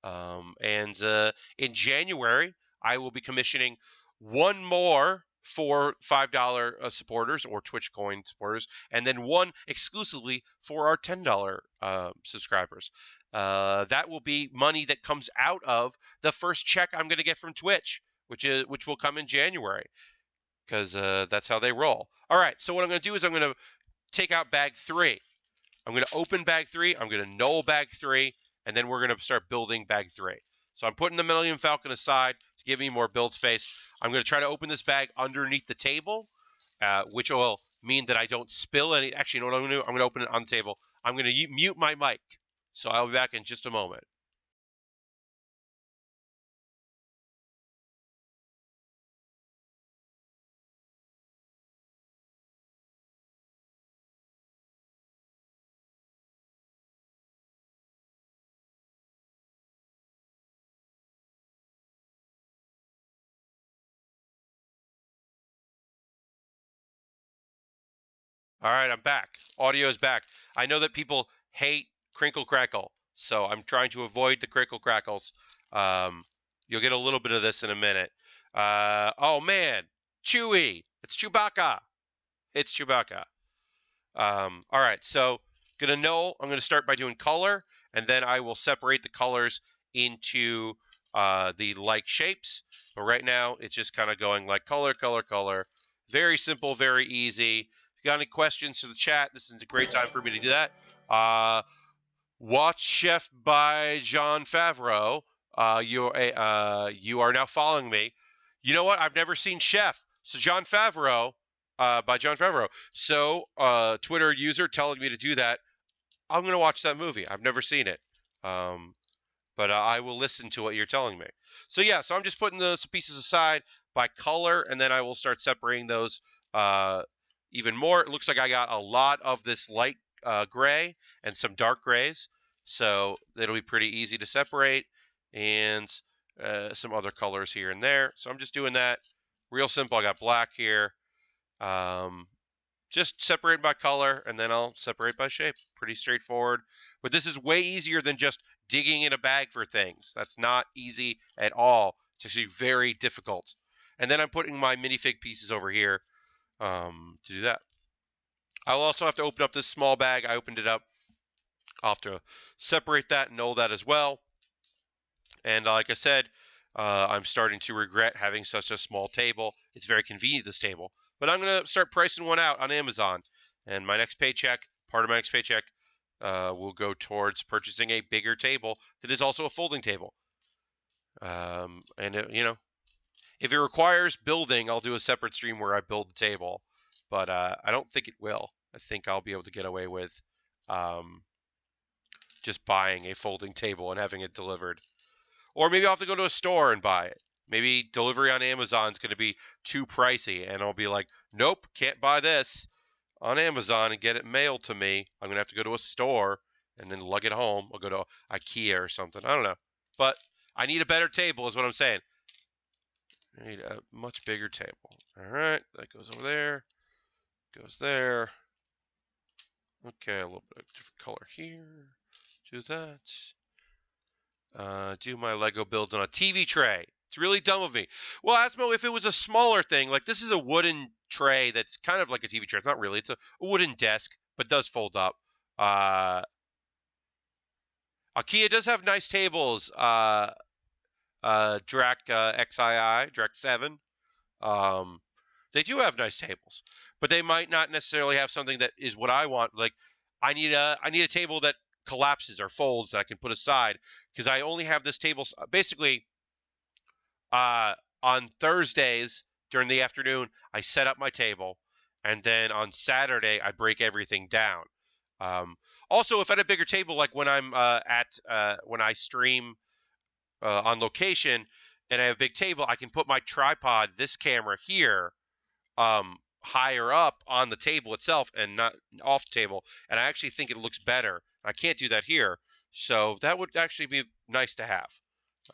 Speaker 1: And in January, I will be commissioning one more for $5 supporters or Twitch coin supporters, and then one exclusively for our $10 subscribers. That will be money that comes out of the first check I'm going to get from Twitch, which will come in January, because that's how they roll. All right, so what I'm going to do is I'm going to take out bag 3. I'm going to open bag 3. I'm going to null bag 3, and then we're going to start building bag 3. So I'm putting the Millennium Falcon aside to give me more build space. I'm going to try to open this bag underneath the table, which will mean that I don't spill any. Actually, you know what I'm going to do? I'm going to open it on the table. I'm going to mute my mic. So I'll be back in just a moment. All right, I'm back. Audio is back. I know that people hate crinkle crackle, so I'm trying to avoid the crinkle crackles. You'll get a little bit of this in a minute. Oh man, Chewie! It's Chewbacca. It's Chewbacca. All right, so I'm gonna start by doing color, and then I will separate the colors into the like shapes. But right now, it's just kind of going like color, color, color. Very simple, very easy. If you got any questions for the chat, this is a great time for me to do that. Watch Chef by Jon Favreau. You are now following me. You know what? I've never seen Chef. So Jon Favreau, by Jon Favreau. So Twitter user telling me to do that. I'm going to watch that movie. I've never seen it. But I will listen to what you're telling me. So yeah, so I'm just putting those pieces aside by color, and then I will start separating those even more. It looks like I got a lot of this light gray and some dark grays, so it'll be pretty easy to separate, and some other colors here and there. So I'm just doing that real simple. I got black here. Just separate by color, and then I'll separate by shape. Pretty straightforward. But this is way easier than just digging in a bag for things. That's not easy at all. It's actually very difficult. And then I'm putting my minifig pieces over here to do that. I'll also have to open up this small bag. I opened it up. I'll have to separate that and null that as well. And like I said, I'm starting to regret having such a small table. It's very convenient, this table. But I'm going to start pricing one out on Amazon. And my next paycheck, part of my next paycheck, will go towards purchasing a bigger table that is also a folding table. If it requires building, I'll do a separate stream where I build the table. But I don't think it will. I think I'll be able to get away with just buying a folding table and having it delivered. Or maybe I'll have to go to a store and buy it. Maybe delivery on Amazon is going to be too pricey, and I'll be like, nope, can't buy this on Amazon and get it mailed to me. I'm going to have to go to a store and then lug it home. I'll go to IKEA or something. I don't know. But I need a better table is what I'm saying. I need a much bigger table. All right, that goes over there. Goes there. Okay, a little bit of different color here. Do that. Do my Lego builds on a TV tray. It's really dumb of me. Well, Asmo, if it was a smaller thing, like this is a wooden tray that's kind of like a TV tray. It's not really. It's a wooden desk, but does fold up. IKEA does have nice tables. Drac XII, Drac 7. They do have nice tables, but they might not necessarily have something that is what I want. Like I need a table that collapses or folds that I can put aside, because I only have this table basically on Thursdays during the afternoon. I set up my table, and then on Saturday I break everything down. Also, if I had a bigger table, like when I'm when I stream on location and I have a big table, I can put my tripod, this camera here, higher up on the table itself and not off the table, and I actually think it looks better. I can't do that here, so that would actually be nice to have.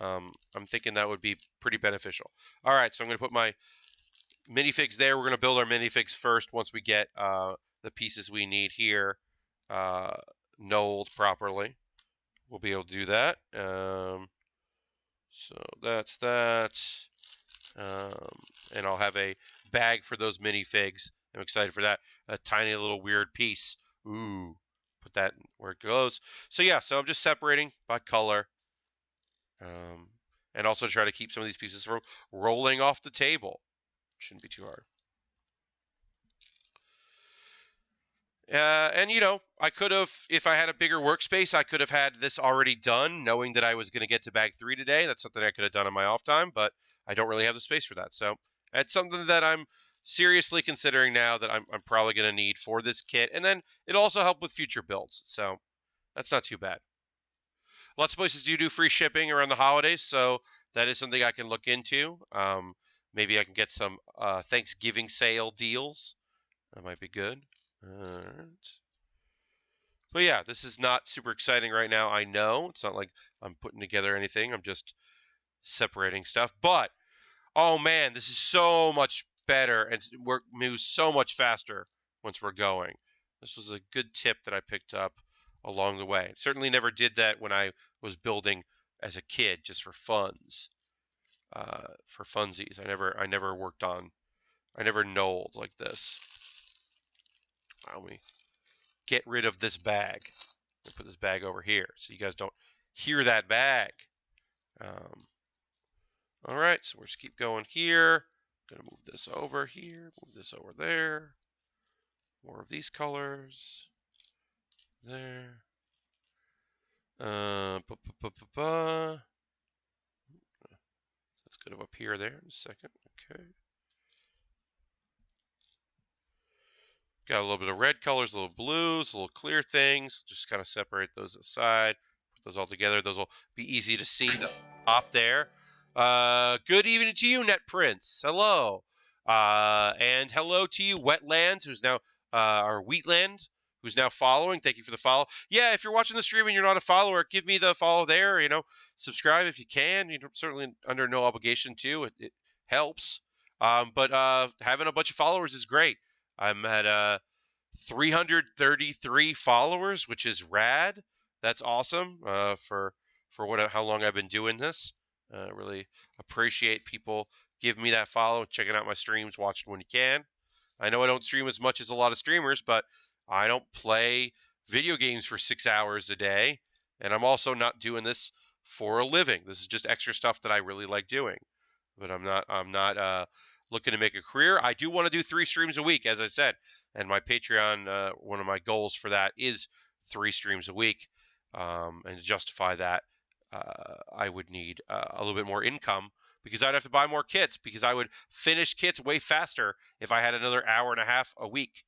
Speaker 1: I'm thinking that would be pretty beneficial. All right, so I'm going to put my minifigs there. We're going to build our minifigs first once we get the pieces we need here nulled properly. We'll be able to do that. So that's that. And I'll have a bag for those minifigs. I'm excited for that. A tiny little weird piece. Ooh, put that where it goes. So yeah, so I'm just separating by color. And also try to keep some of these pieces from rolling off the table. Shouldn't be too hard. And you know, I could have, if I had a bigger workspace, I could have had this already done, knowing that I was going to get to bag 3 today. That's something I could have done on my off time, but I don't really have the space for that. So that's something that I'm seriously considering now that I'm probably going to need for this kit. And then it'll also help with future builds. So that's not too bad. Lots of places do free shipping around the holidays, so that is something I can look into. Maybe I can get some Thanksgiving sale deals. That might be good. But yeah, this is not super exciting right now. I know it's not like I'm putting together anything. I'm just separating stuff. But oh man, this is so much better and moves so much faster once we're going. This was a good tip that I picked up along the way. Certainly never did that when I was building as a kid, just for funsies. I never worked on. I never knolled like this. Let me get rid of this bag. Put this bag over here so you guys don't hear that bag. All right, so we'll just keep going here. Gonna move this over here, move this over there. More of these colors. There. Let's get up here there in a second. Okay. Got a little bit of red colors, a little blues, a little clear things. Just kind of separate those aside. Put those all together. Those will be easy to see up there. Good evening to you, Net Prince. Hello. And hello to you, Wetlands, who's now, or Wheatland, who's now following. Thank you for the follow. Yeah, if you're watching the stream and you're not a follower, give me the follow there. You know, subscribe if you can. You're certainly under no obligation to. It helps. But having a bunch of followers is great. I'm at 333 followers, which is rad. That's awesome for how long I've been doing this. Really appreciate people giving me that follow, checking out my streams, watching when you can. I know I don't stream as much as a lot of streamers, but I don't play video games for 6 hours a day, and I'm also not doing this for a living. This is just extra stuff that I really like doing. But I'm not looking to make a career. I do want to do 3 streams a week, as I said, and my Patreon, one of my goals for that is 3 streams a week. And to justify that, I would need a little bit more income because I'd have to buy more kits because I would finish kits way faster if I had another hour and a half a week.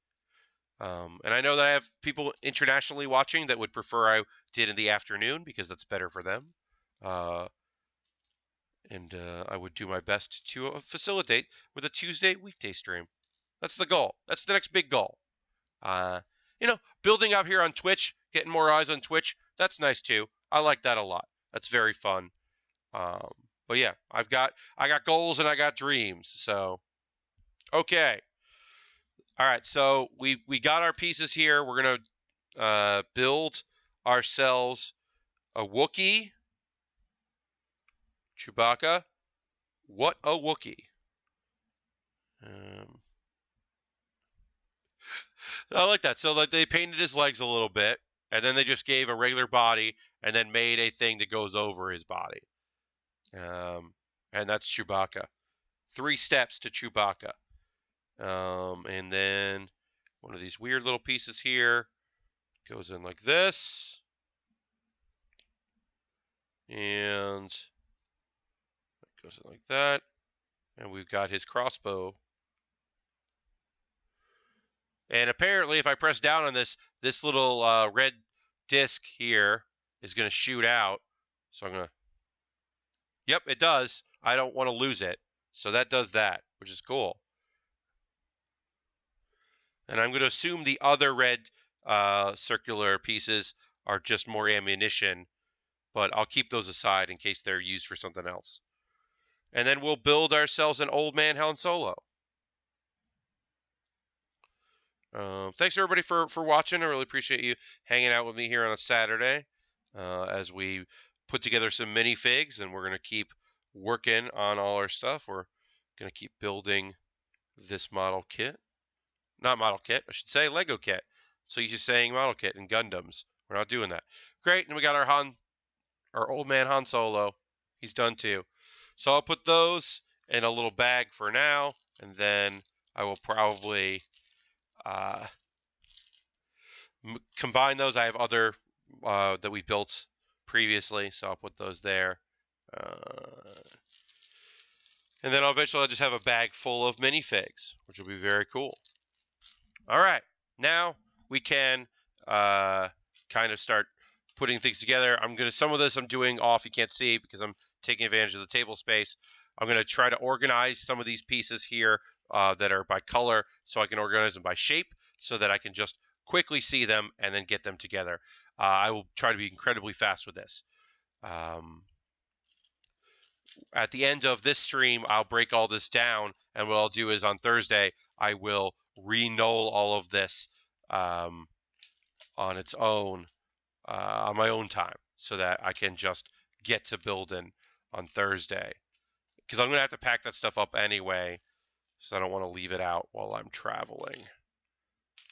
Speaker 1: And I know that I have people internationally watching that would prefer I did in the afternoon because that's better for them. And I would do my best to facilitate with a Tuesday weekday stream. That's the goal. That's the next big goal. You know, building up here on Twitch, getting more eyes on Twitch, that's nice too. I like that a lot. That's very fun. But yeah, I got goals and I got dreams. So, okay. All right. So we got our pieces here. We're gonna build ourselves a Wookiee. Chewbacca. What a Wookiee. I like that. So like they painted his legs a little bit, and then they just gave a regular body, and then made a thing that goes over his body. And that's Chewbacca. 3 steps to Chewbacca. And then one of these weird little pieces here goes in like this. And it goes in like that. And we've got his crossbow. And apparently, if I press down on this little red disc here is going to shoot out. So I'm going to... Yep, it does. I don't want to lose it. So that does that, which is cool. And I'm going to assume the other red circular pieces are just more ammunition, but I'll keep those aside in case they're used for something else. And then we'll build ourselves an old man Han Solo. Thanks everybody for watching. I really appreciate you hanging out with me here on a Saturday as we put together some minifigs, and we're going to keep working on all our stuff. We're going to keep building this model kit. Not model kit, I should say Lego kit. So you're just saying model kit and Gundams. We're not doing that. Great, and we got our old man Han Solo. He's done too. So I'll put those in a little bag for now, and then I will probably combine those. I have other that we built previously, so I'll put those there. And then eventually I'll just have a bag full of minifigs, which will be very cool. All right, now we can kind of start putting things together. Some of this I'm doing off, you can't see because I'm taking advantage of the table space. I'm gonna try to organize some of these pieces here that are by color, so I can organize them by shape, so that I can just quickly see them and then get them together. I will try to be incredibly fast with this. At the end of this stream, I'll break all this down, and what I'll do is on Thursday, I will re-null all of this on its own, on my own time, so that I can just get to building on Thursday. Because I'm going to have to pack that stuff up anyway, so I don't want to leave it out while I'm traveling.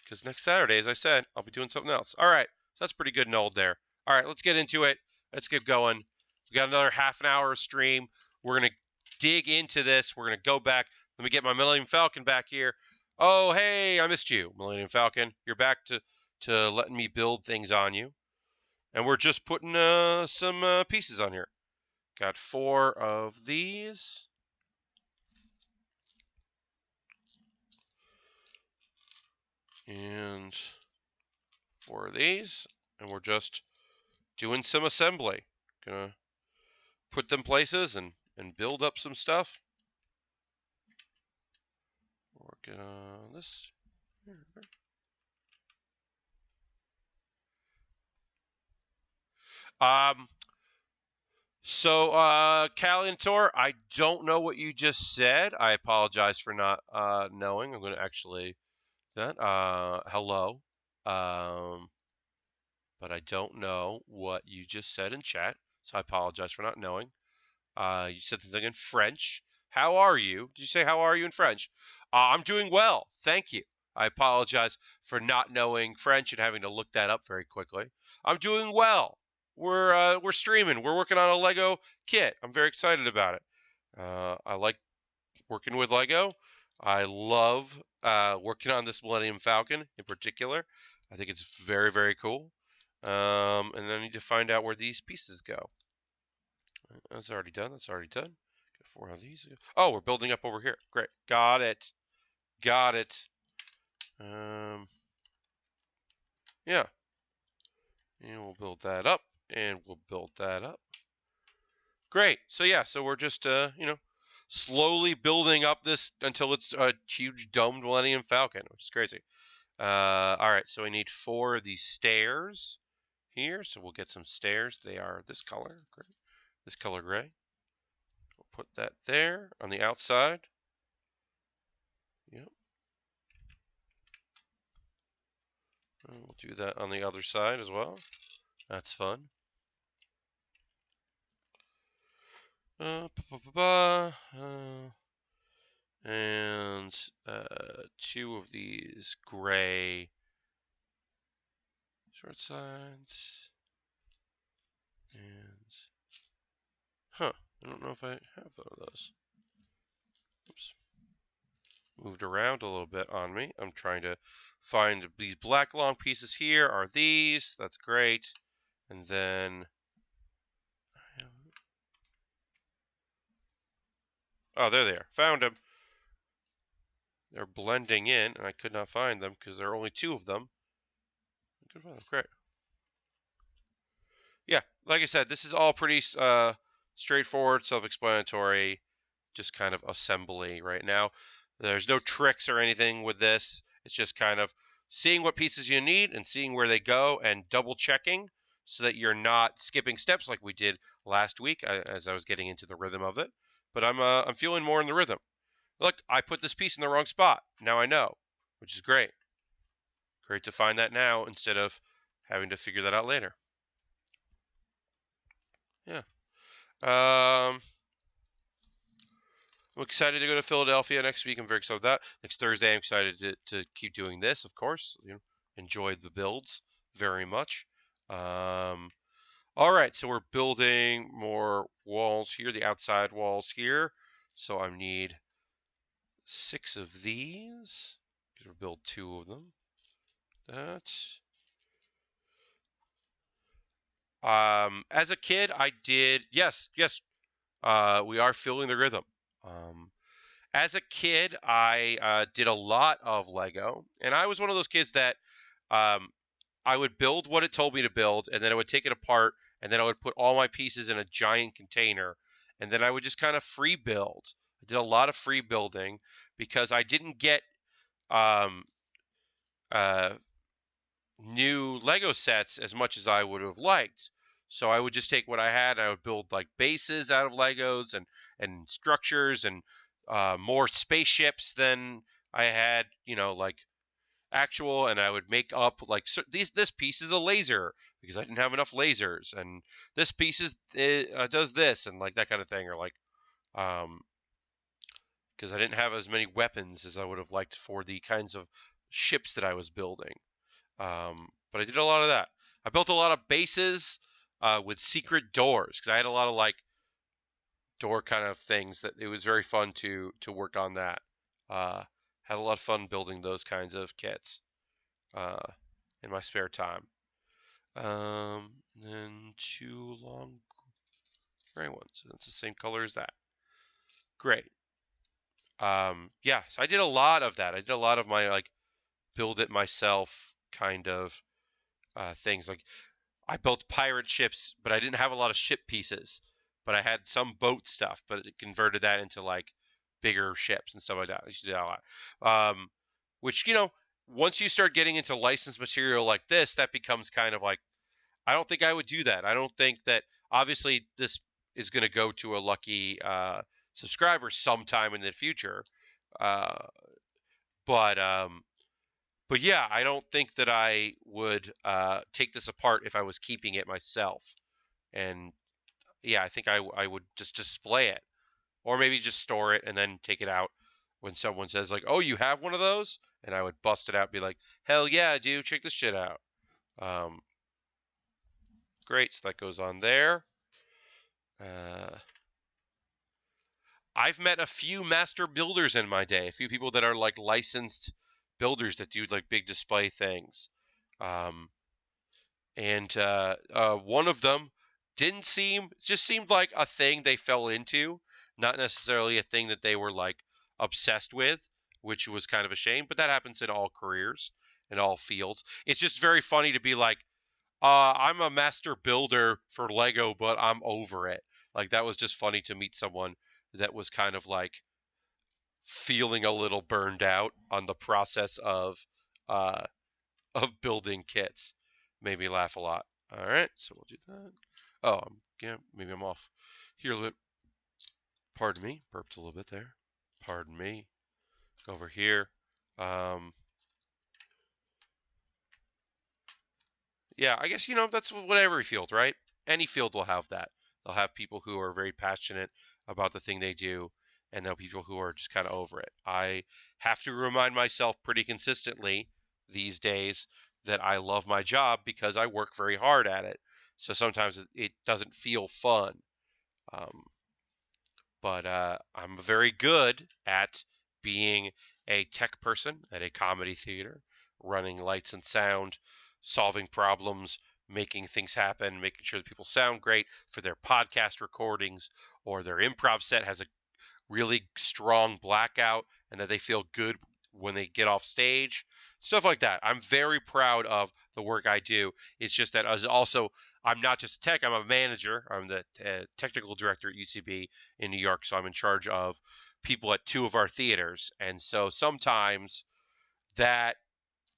Speaker 1: Because next Saturday, as I said, I'll be doing something else. All right, so that's pretty good nulled there. All right, let's get into it. Let's get going. We got another half an hour of stream. We're going to dig into this. We're going to go back. Let me get my Millennium Falcon back here. Oh, hey, I missed you, Millennium Falcon. You're back to letting me build things on you. And we're just putting some pieces on here. Got 4 of these. And 4 of these. And we're just doing some assembly. Gonna put them places and build up some stuff. Working on this. So, Caliantor, I don't know what you just said. I apologize for not knowing. I'm going to actually that. Hello. But I don't know what you just said in chat, so I apologize for not knowing. You said something in French. How are you? Did you say how are you in French? I'm doing well, thank you. I apologize for not knowing French and having to look that up very quickly. I'm doing well. We're streaming. We're working on a Lego kit. I'm very excited about it. I like working with Lego. I love working on this Millennium Falcon in particular. I think it's very, very cool. And then I need to find out where these pieces go. That's already done. That's already done. Got 4 of these. Oh, we're building up over here. Great. Got it. Got it. Yeah. And we'll build that up. And we'll build that up. Great. So yeah, so we're just slowly building up this until it's a huge domed Millennium Falcon, which is crazy. All right, so we need 4 of these stairs here. So we'll get some stairs. They are this color. Great. This color gray. We'll put that there on the outside. Yep. And we'll do that on the other side as well. That's fun. And 2 of these gray short sides. And I don't know if I have one of those. Oops. Moved around a little bit on me. I'm trying to find these black long pieces here are these. That's great. And then oh, there they are. Found them. They're blending in, and I could not find them because there are only 2 of them. I could find them. Great. Yeah, like I said, this is all pretty straightforward, self-explanatory, just kind of assembly right now. There's no tricks or anything with this. It's just kind of seeing what pieces you need and seeing where they go and double checking so that you're not skipping steps like we did last week as I was getting into the rhythm of it. But I'm feeling more in the rhythm. Look, I put this piece in the wrong spot. Now I know, which is great. Great to find that now instead of having to figure that out later. Yeah. I'm excited to go to Philadelphia next week. I'm very excited about that. Next Thursday, I'm excited to keep doing this, of course. Enjoyed the builds very much. All right, so we're building more walls here, the outside walls here. So I need 6 of these. We'll build 2 of them. That's as a kid, I did yes. We are feeling the rhythm. As a kid, I did a lot of Lego, and I was one of those kids that um, I would build what it told me to build, and then I would take it apart, and then I would put all my pieces in a giant container, and then I would just kind of free build. I did a lot of free building because I didn't get um, uh, new Lego sets as much as I would have liked. So I would just take what I had. I would build like bases out of Legos and structures and more spaceships than I had, like actual. And I would make up like this piece is a laser because I didn't have enough lasers, and this piece does this and like that kind of thing, or like because I didn't have as many weapons as I would have liked for the kinds of ships that I was building. But I did a lot of that. I built a lot of bases with secret doors because I had a lot of like door kind of things that it was very fun to work on that. Had a lot of fun building those kinds of kits in my spare time. Then 2 long gray ones. It's the same color as that. Great. Yeah, so I did a lot of that. I did a lot of my like build it myself kind of things. Like I built pirate ships, but I didn't have a lot of ship pieces. But I had some boat stuff, but it converted that into like bigger ships and stuff like that. I used to do that a lot. Which, once you start getting into licensed material like this, that becomes kind of like, I don't think I would do that. I don't think that, obviously, this is going to go to a lucky subscriber sometime in the future. Uh, but yeah, I don't think that I would take this apart if I was keeping it myself. And yeah, I think I would just display it, or maybe just store it and then take it out when someone says like, "Oh, you have one of those?" And I would bust it out, and be like, "Hell yeah, I do! Check this shit out." Um, Great, so that goes on there. I've met a few master builders in my day, a few people that are like licensed builders that do like big display things. And one of them just seemed like a thing they fell into, not necessarily a thing that they were like obsessed with, which was kind of a shame, but that happens in all careers, in all fields. It's just very funny to be like, I'm a master builder for Lego, but I'm over it. Like that was just funny to meet someone that was kind of like feeling a little burned out on the process uh, of building kits. Made me laugh a lot. All right, so we'll do that. Oh, yeah, maybe I'm off here a little bit. Pardon me, burped a little bit there. Pardon me. Go over here. Yeah, I guess that's what every field, right? Any field will have that. They'll have people who are very passionate about the thing they do, and there'll be people who are just kind of over it. I have to remind myself pretty consistently these days that I love my job because I work very hard at it. So sometimes it doesn't feel fun. Um, but I'm very good at being a tech person at a comedy theater, running lights and sound, solving problems, making things happen, making sure that people sound great for their podcast recordings, or their improv set has a really strong blackout and that they feel good when they get off stage. Stuff like that. I'm very proud of the work I do. It's just that I'm not just a tech, I'm a manager. I'm the technical director at UCB in New York, so I'm in charge of people at 2 of our theaters. And so sometimes that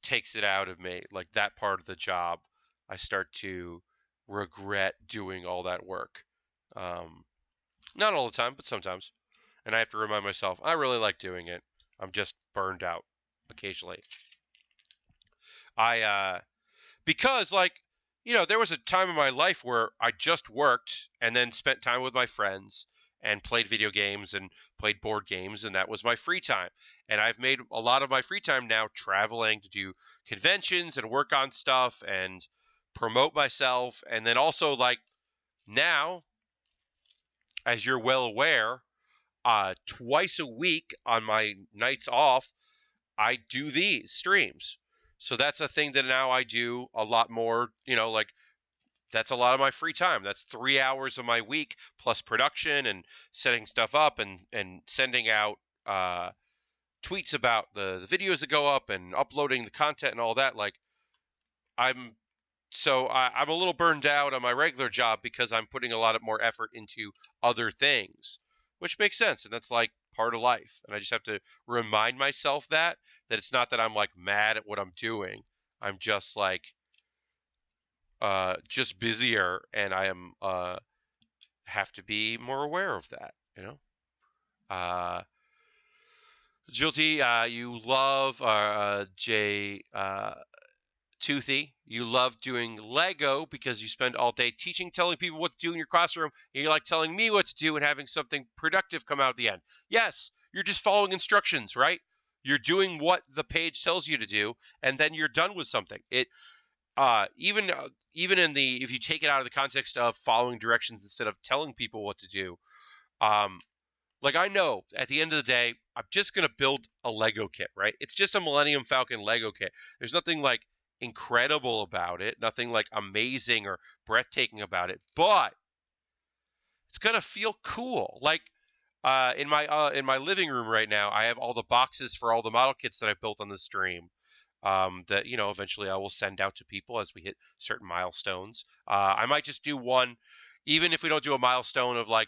Speaker 1: takes it out of me, like that part of the job. I start to regret doing all that work. Not all the time, but sometimes. And I have to remind myself, I really like doing it. I'm just burned out occasionally. Because there was a time in my life where I just worked and then spent time with my friends and played video games and played board games, and that was my free time. And I've made a lot of my free time now traveling to do conventions and work on stuff and promote myself. And then also, like, now, as you're well aware, twice a week on my nights off, I do these streams. So that's a thing that now I do a lot more, like that's a lot of my free time. That's 3 hours of my week plus production and setting stuff up and sending out tweets about the videos that go up and uploading the content and all that. Like I'm I'm a little burned out on my regular job because I'm putting a lot of more effort into other things, which makes sense, and that's like part of life. And I just have to remind myself that it's not that I'm like mad at what I'm doing. I'm just like just busier, and I am have to be more aware of that. Uh, Jilty, you love Jay Toothy. You love doing Lego because you spend all day teaching, telling people what to do in your classroom, and you like telling me what to do and having something productive come out at the end. Yes, you're just following instructions, right? You're doing what the page tells you to do, and then you're done with something. Even in the if you take it out of the context of following directions instead of telling people what to do, like I know at the end of the day, I'm just gonna build a Lego kit, right? It's just a Millennium Falcon Lego kit. There's nothing like incredible about it, nothing like amazing or breathtaking about it, but it's gonna feel cool. Like in my living room right now, I have all the boxes for all the model kits that I built on the stream. That eventually I will send out to people as we hit certain milestones. I might just do one, even if we don't do a milestone of like,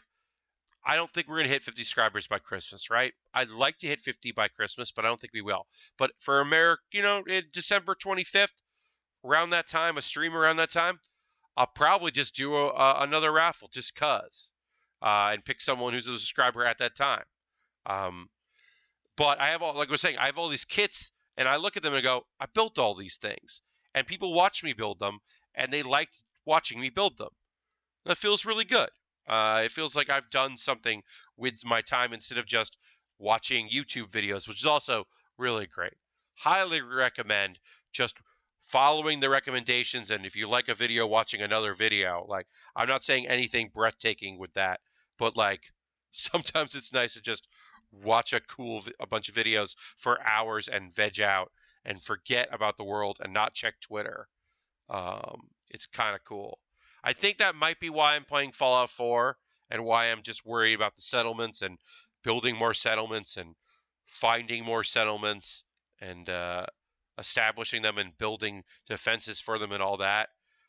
Speaker 1: I don't think we're gonna hit 50 subscribers by Christmas, right? I'd like to hit 50 by Christmas, but I don't think we will. But for America, in December 25th, around that time, a stream around that time, I'll probably just do another raffle just cause, and pick someone who's a subscriber at that time. But I have like I was saying, I have all these kits, and I look at them and go, I built all these things, and people watch me build them, and they liked watching me build them. That feels really good. It feels like I've done something with my time instead of just watching YouTube videos, which is also really great. Highly recommend just following the recommendations, and if you like a video, watching another video. Like, I'm not saying anything breathtaking with that, but like sometimes it's nice to just watch a bunch of videos for hours and veg out and forget about the world and not check Twitter. It's kind of cool. I think that might be why I'm playing Fallout 4 and why I'm just worried about the settlements and building more settlements and finding more settlements and establishing them and building defenses for them and all that.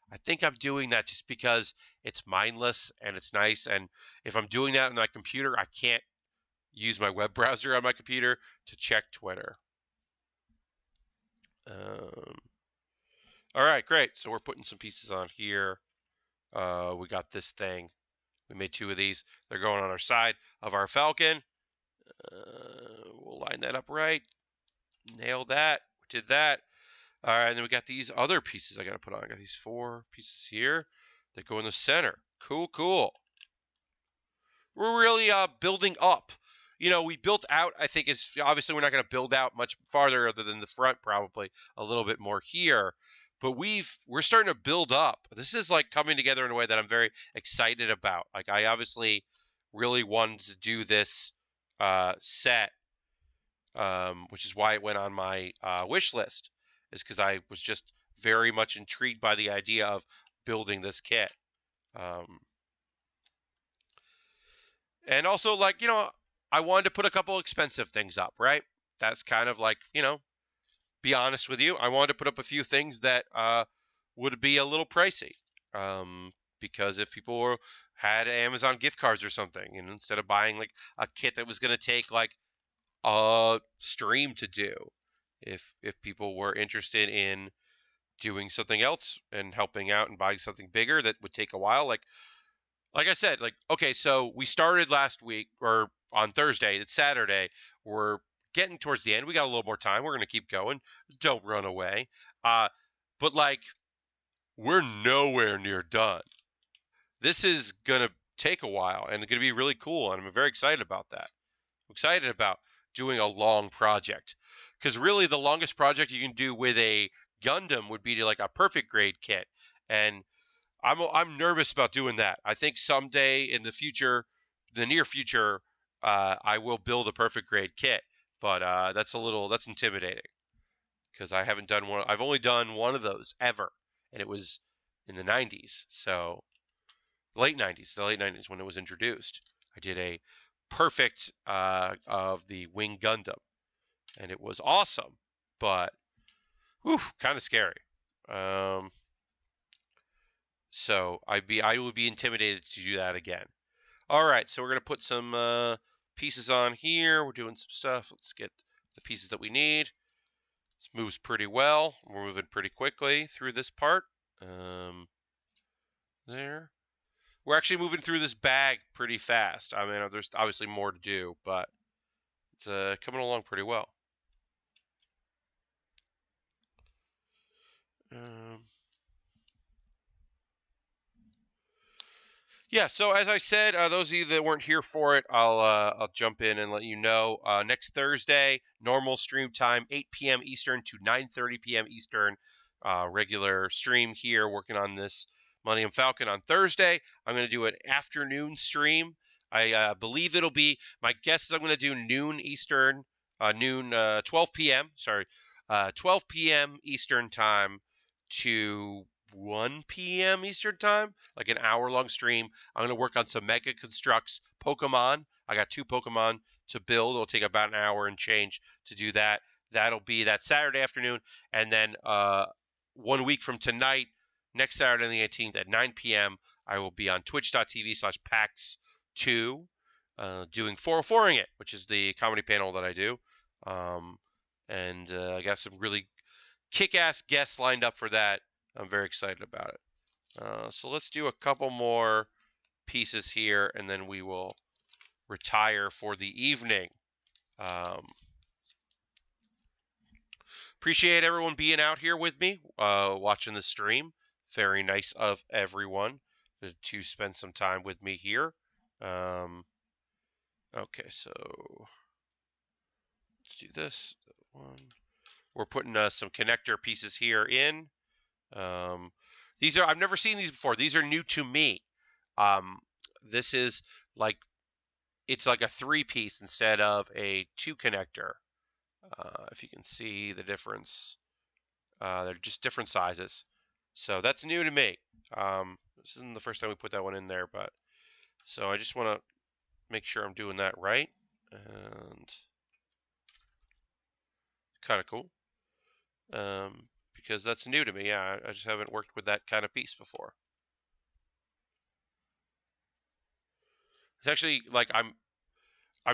Speaker 1: I think I'm doing that just because it's mindless and it's nice. And if I'm doing that on my computer, I can't use my web browser on my computer to check Twitter. All right, great. So we're putting some pieces on here. We got this thing. We made 2 of these. They're going on our side of our Falcon. We'll line that up right. Nailed that. We did that. All right, and then we got these other pieces I got to put on. I got these 4 pieces here that go in the center. Cool, cool. We're really building up. We built out, I think, is obviously we're not going to build out much farther other than the front, probably a little bit more here. But we're starting to build up. This is like coming together in a way that I'm very excited about. Like I obviously really wanted to do this set, which is why it went on my wish list, is because I was just very much intrigued by the idea of building this kit. And also, like, I wanted to put a couple expensive things up, right? That's kind of like, be honest with you. I wanted to put up a few things that would be a little pricey. Because if people had Amazon gift cards or something, and instead of buying like a kit that was going to take like a stream to do, if people were interested in doing something else and helping out and buying something bigger that would take a while, like I said, like, okay, so we started last week or on Thursday. It's Saturday. We're getting towards the end. We got a little more time. We're going to keep going. Don't run away. But like, we're nowhere near done. This is going to take a while and going to be really cool. And I'm very excited about that. I'm excited about doing a long project, because really the longest project you can do with a Gundam would be to like a perfect grade kit. And I'm nervous about doing that. I think someday in the future, the near future, I will build a perfect grade kit, but that's intimidating because I haven't done one. I've only done one of those ever, and it was in the 90s. So the late 90s when it was introduced. I did a perfect of the Wing Gundam, and it was awesome, but kind of scary. So I would be intimidated to do that again. All right, so we're gonna put some pieces on here. We're doing some stuff. Let's get the pieces that we need. This moves pretty well. We're moving pretty quickly through this part. There. We're actually moving through this bag pretty fast. I mean, there's obviously more to do, but it's coming along pretty well. Yeah, so as I said, those of you that weren't here for it, I'll jump in and let you know. Next Thursday, normal stream time, 8 p.m. Eastern to 9:30 p.m. Eastern. Regular stream here, working on this Millennium Falcon on Thursday. I'm going to do an afternoon stream. I believe it'll be, my guess is I'm going to do noon Eastern, 12 p.m. Sorry, 12 p.m. Eastern time to 1 p.m. Eastern time, like an hour-long stream. I'm going to work on some Mega Constructs Pokemon. I got 2 Pokemon to build. It'll take about an hour and change to do that. That'll be that Saturday afternoon. And then 1 week from tonight, next Saturday the 18th at 9 p.m., I will be on twitch.tv/PAX2 doing 404ing It, which is the comedy panel that I do. And I got some really kick-ass guests lined up for that. I'm very excited about it. So let's do a couple more pieces here, and then we will retire for the evening. Appreciate everyone being out here with me, watching the stream. Very nice of everyone to spend some time with me here. Okay, so let's do this one. We're putting some connector pieces here in. These are, I've never seen these before. These are new to me. This is like, it's like a 3-piece instead of a 2 connector. If you can see the difference, they're just different sizes. So that's new to me. This isn't the first time we put that one in there, but so I just want to make sure I'm doing that right. And kind of cool. Because that's new to me. Yeah, I just haven't worked with that kind of piece before. It's actually like I'm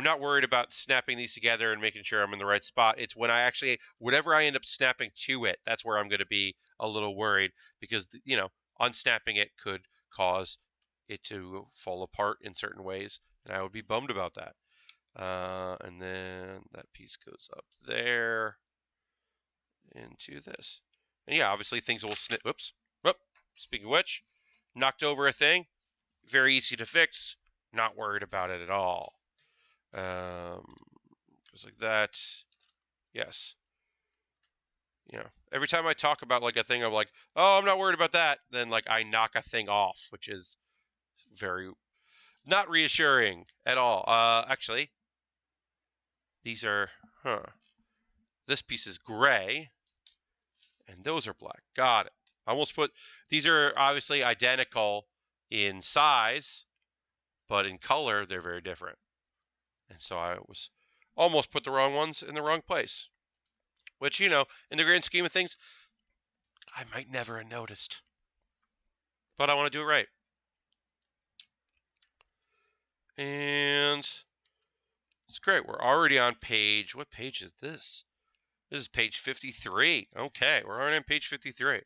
Speaker 1: not worried about snapping these together and making sure I'm in the right spot. It's when I actually, whatever I end up snapping to it, that's where I'm going to be a little worried, because, you know, unsnapping it could cause it to fall apart in certain ways, and I would be bummed about that. And then that piece goes up there into this. And yeah, obviously things will snip. Whoops. Whoop. Speaking of which, knocked over a thing. Very easy to fix. Not worried about it at all. Goes like that. Yes. You know, every time I talk about like a thing, I'm like, oh, I'm not worried about that. Then like I knock a thing off, which is very not reassuring at all. Actually, these are, this piece is gray, and those are black. Got it. I almost put, these are obviously identical in size, but in color, they're very different. And so I was almost put the wrong ones in the wrong place, which, you know, in the grand scheme of things, I might never have noticed. But I want to do it right. And it's great. We're already on page, what page is this? This is page 53. Okay, we're already on page 53.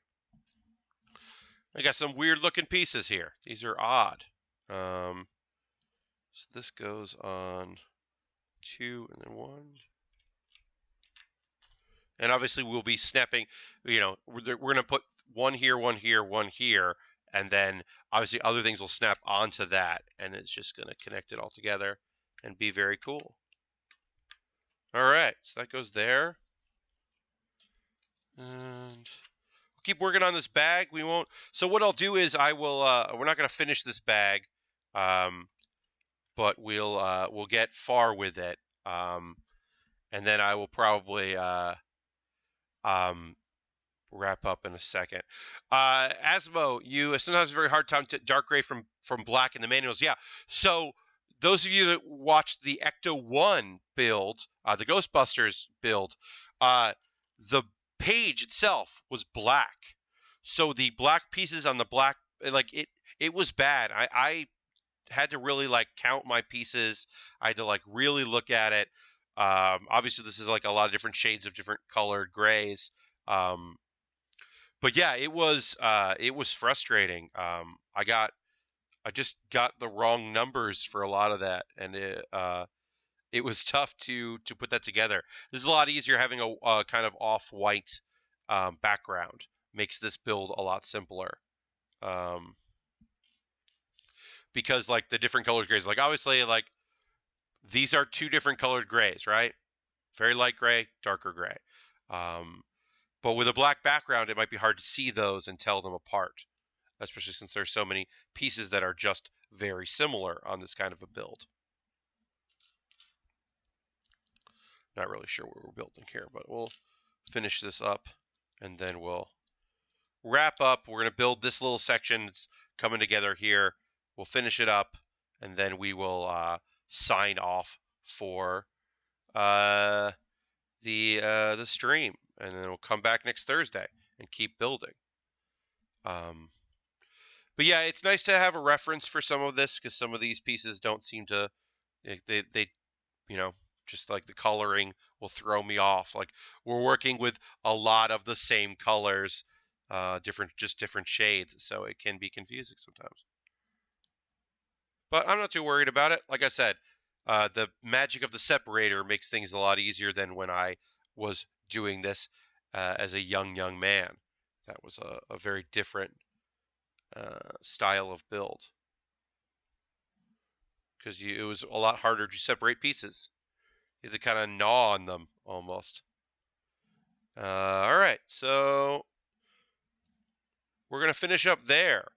Speaker 1: I got some weird looking pieces here. These are odd. So this goes on 2 and then 1. And obviously we'll be snapping, you know, we're going to put 1 here, 1 here, 1 here and then obviously other things will snap onto that, and it's just going to connect it all together and be very cool. All right, so that goes there. And we'll keep working on this bag. We won't. So what I'll do is I will. We're not going to finish this bag, but we'll get far with it, and then I will probably wrap up in a second. Asmo, you sometimes have a very hard time to dark gray from black in the manuals. Yeah. So those of you that watched the Ecto 1 build, the Ghostbusters build, the page itself was black. So the black pieces on the black, like it was bad. I had to really like count my pieces. I had to like really look at it. Obviously this is like a lot of different shades of different colored grays. But yeah, it was frustrating. I just got the wrong numbers for a lot of that, and it was tough to put that together. This is a lot easier having a kind of off-white background. Makes this build a lot simpler. Because like the different colored grays, like obviously like these are two different colored grays, right? Very light gray, darker gray. But with a black background, it might be hard to see those and tell them apart, especially since there's so many pieces that are just very similar on this kind of a build. Not really sure what we're building here, but we'll finish this up and then we'll wrap up. We're going to build this little section. It's coming together here. We'll finish it up and then we will sign off for the stream, and then we'll come back next Thursday and keep building. But yeah, it's nice to have a reference for some of this because some of these pieces don't seem to they you know, just like the coloring will throw me off. Like we're working with a lot of the same colors, different shades, so it can be confusing sometimes. But I'm not too worried about it. Like I said, the magic of the separator makes things a lot easier than when I was doing this as a young man. That was a very different style of build because it was a lot harder to separate pieces. You had to kind of gnaw on them almost. All right, so we're going to finish up there.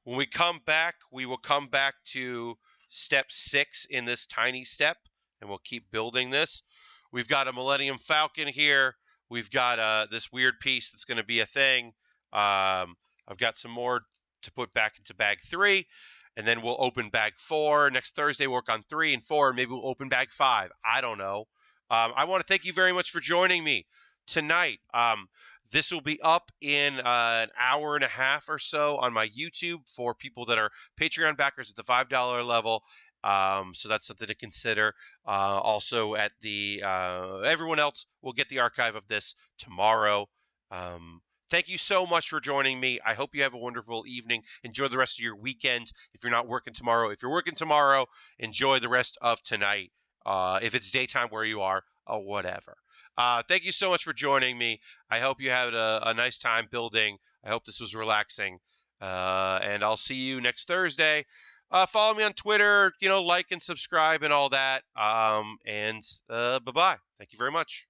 Speaker 1: When we come back, we will come back to step 6 in this tiny step, and we'll keep building this. We've got a Millennium Falcon here. We've got this weird piece that's going to be a thing. I've got some more to put back into bag 3, and then we'll open bag 4. Next Thursday, work on 3 and 4, and maybe we'll open bag 5. I don't know. I want to thank you very much for joining me tonight. This will be up in an hour and a half or so on my YouTube for people that are Patreon backers at the $5 level. So that's something to consider. Also at the everyone else will get the archive of this tomorrow. Thank you so much for joining me. I hope you have a wonderful evening. Enjoy the rest of your weekend. If you're not working tomorrow, if you're working tomorrow, enjoy the rest of tonight. If it's daytime where you are, whatever. Thank you so much for joining me. I hope you had a nice time building. I hope this was relaxing. And I'll see you next Thursday. Follow me on Twitter, like and subscribe and all that. And bye-bye. Thank you very much.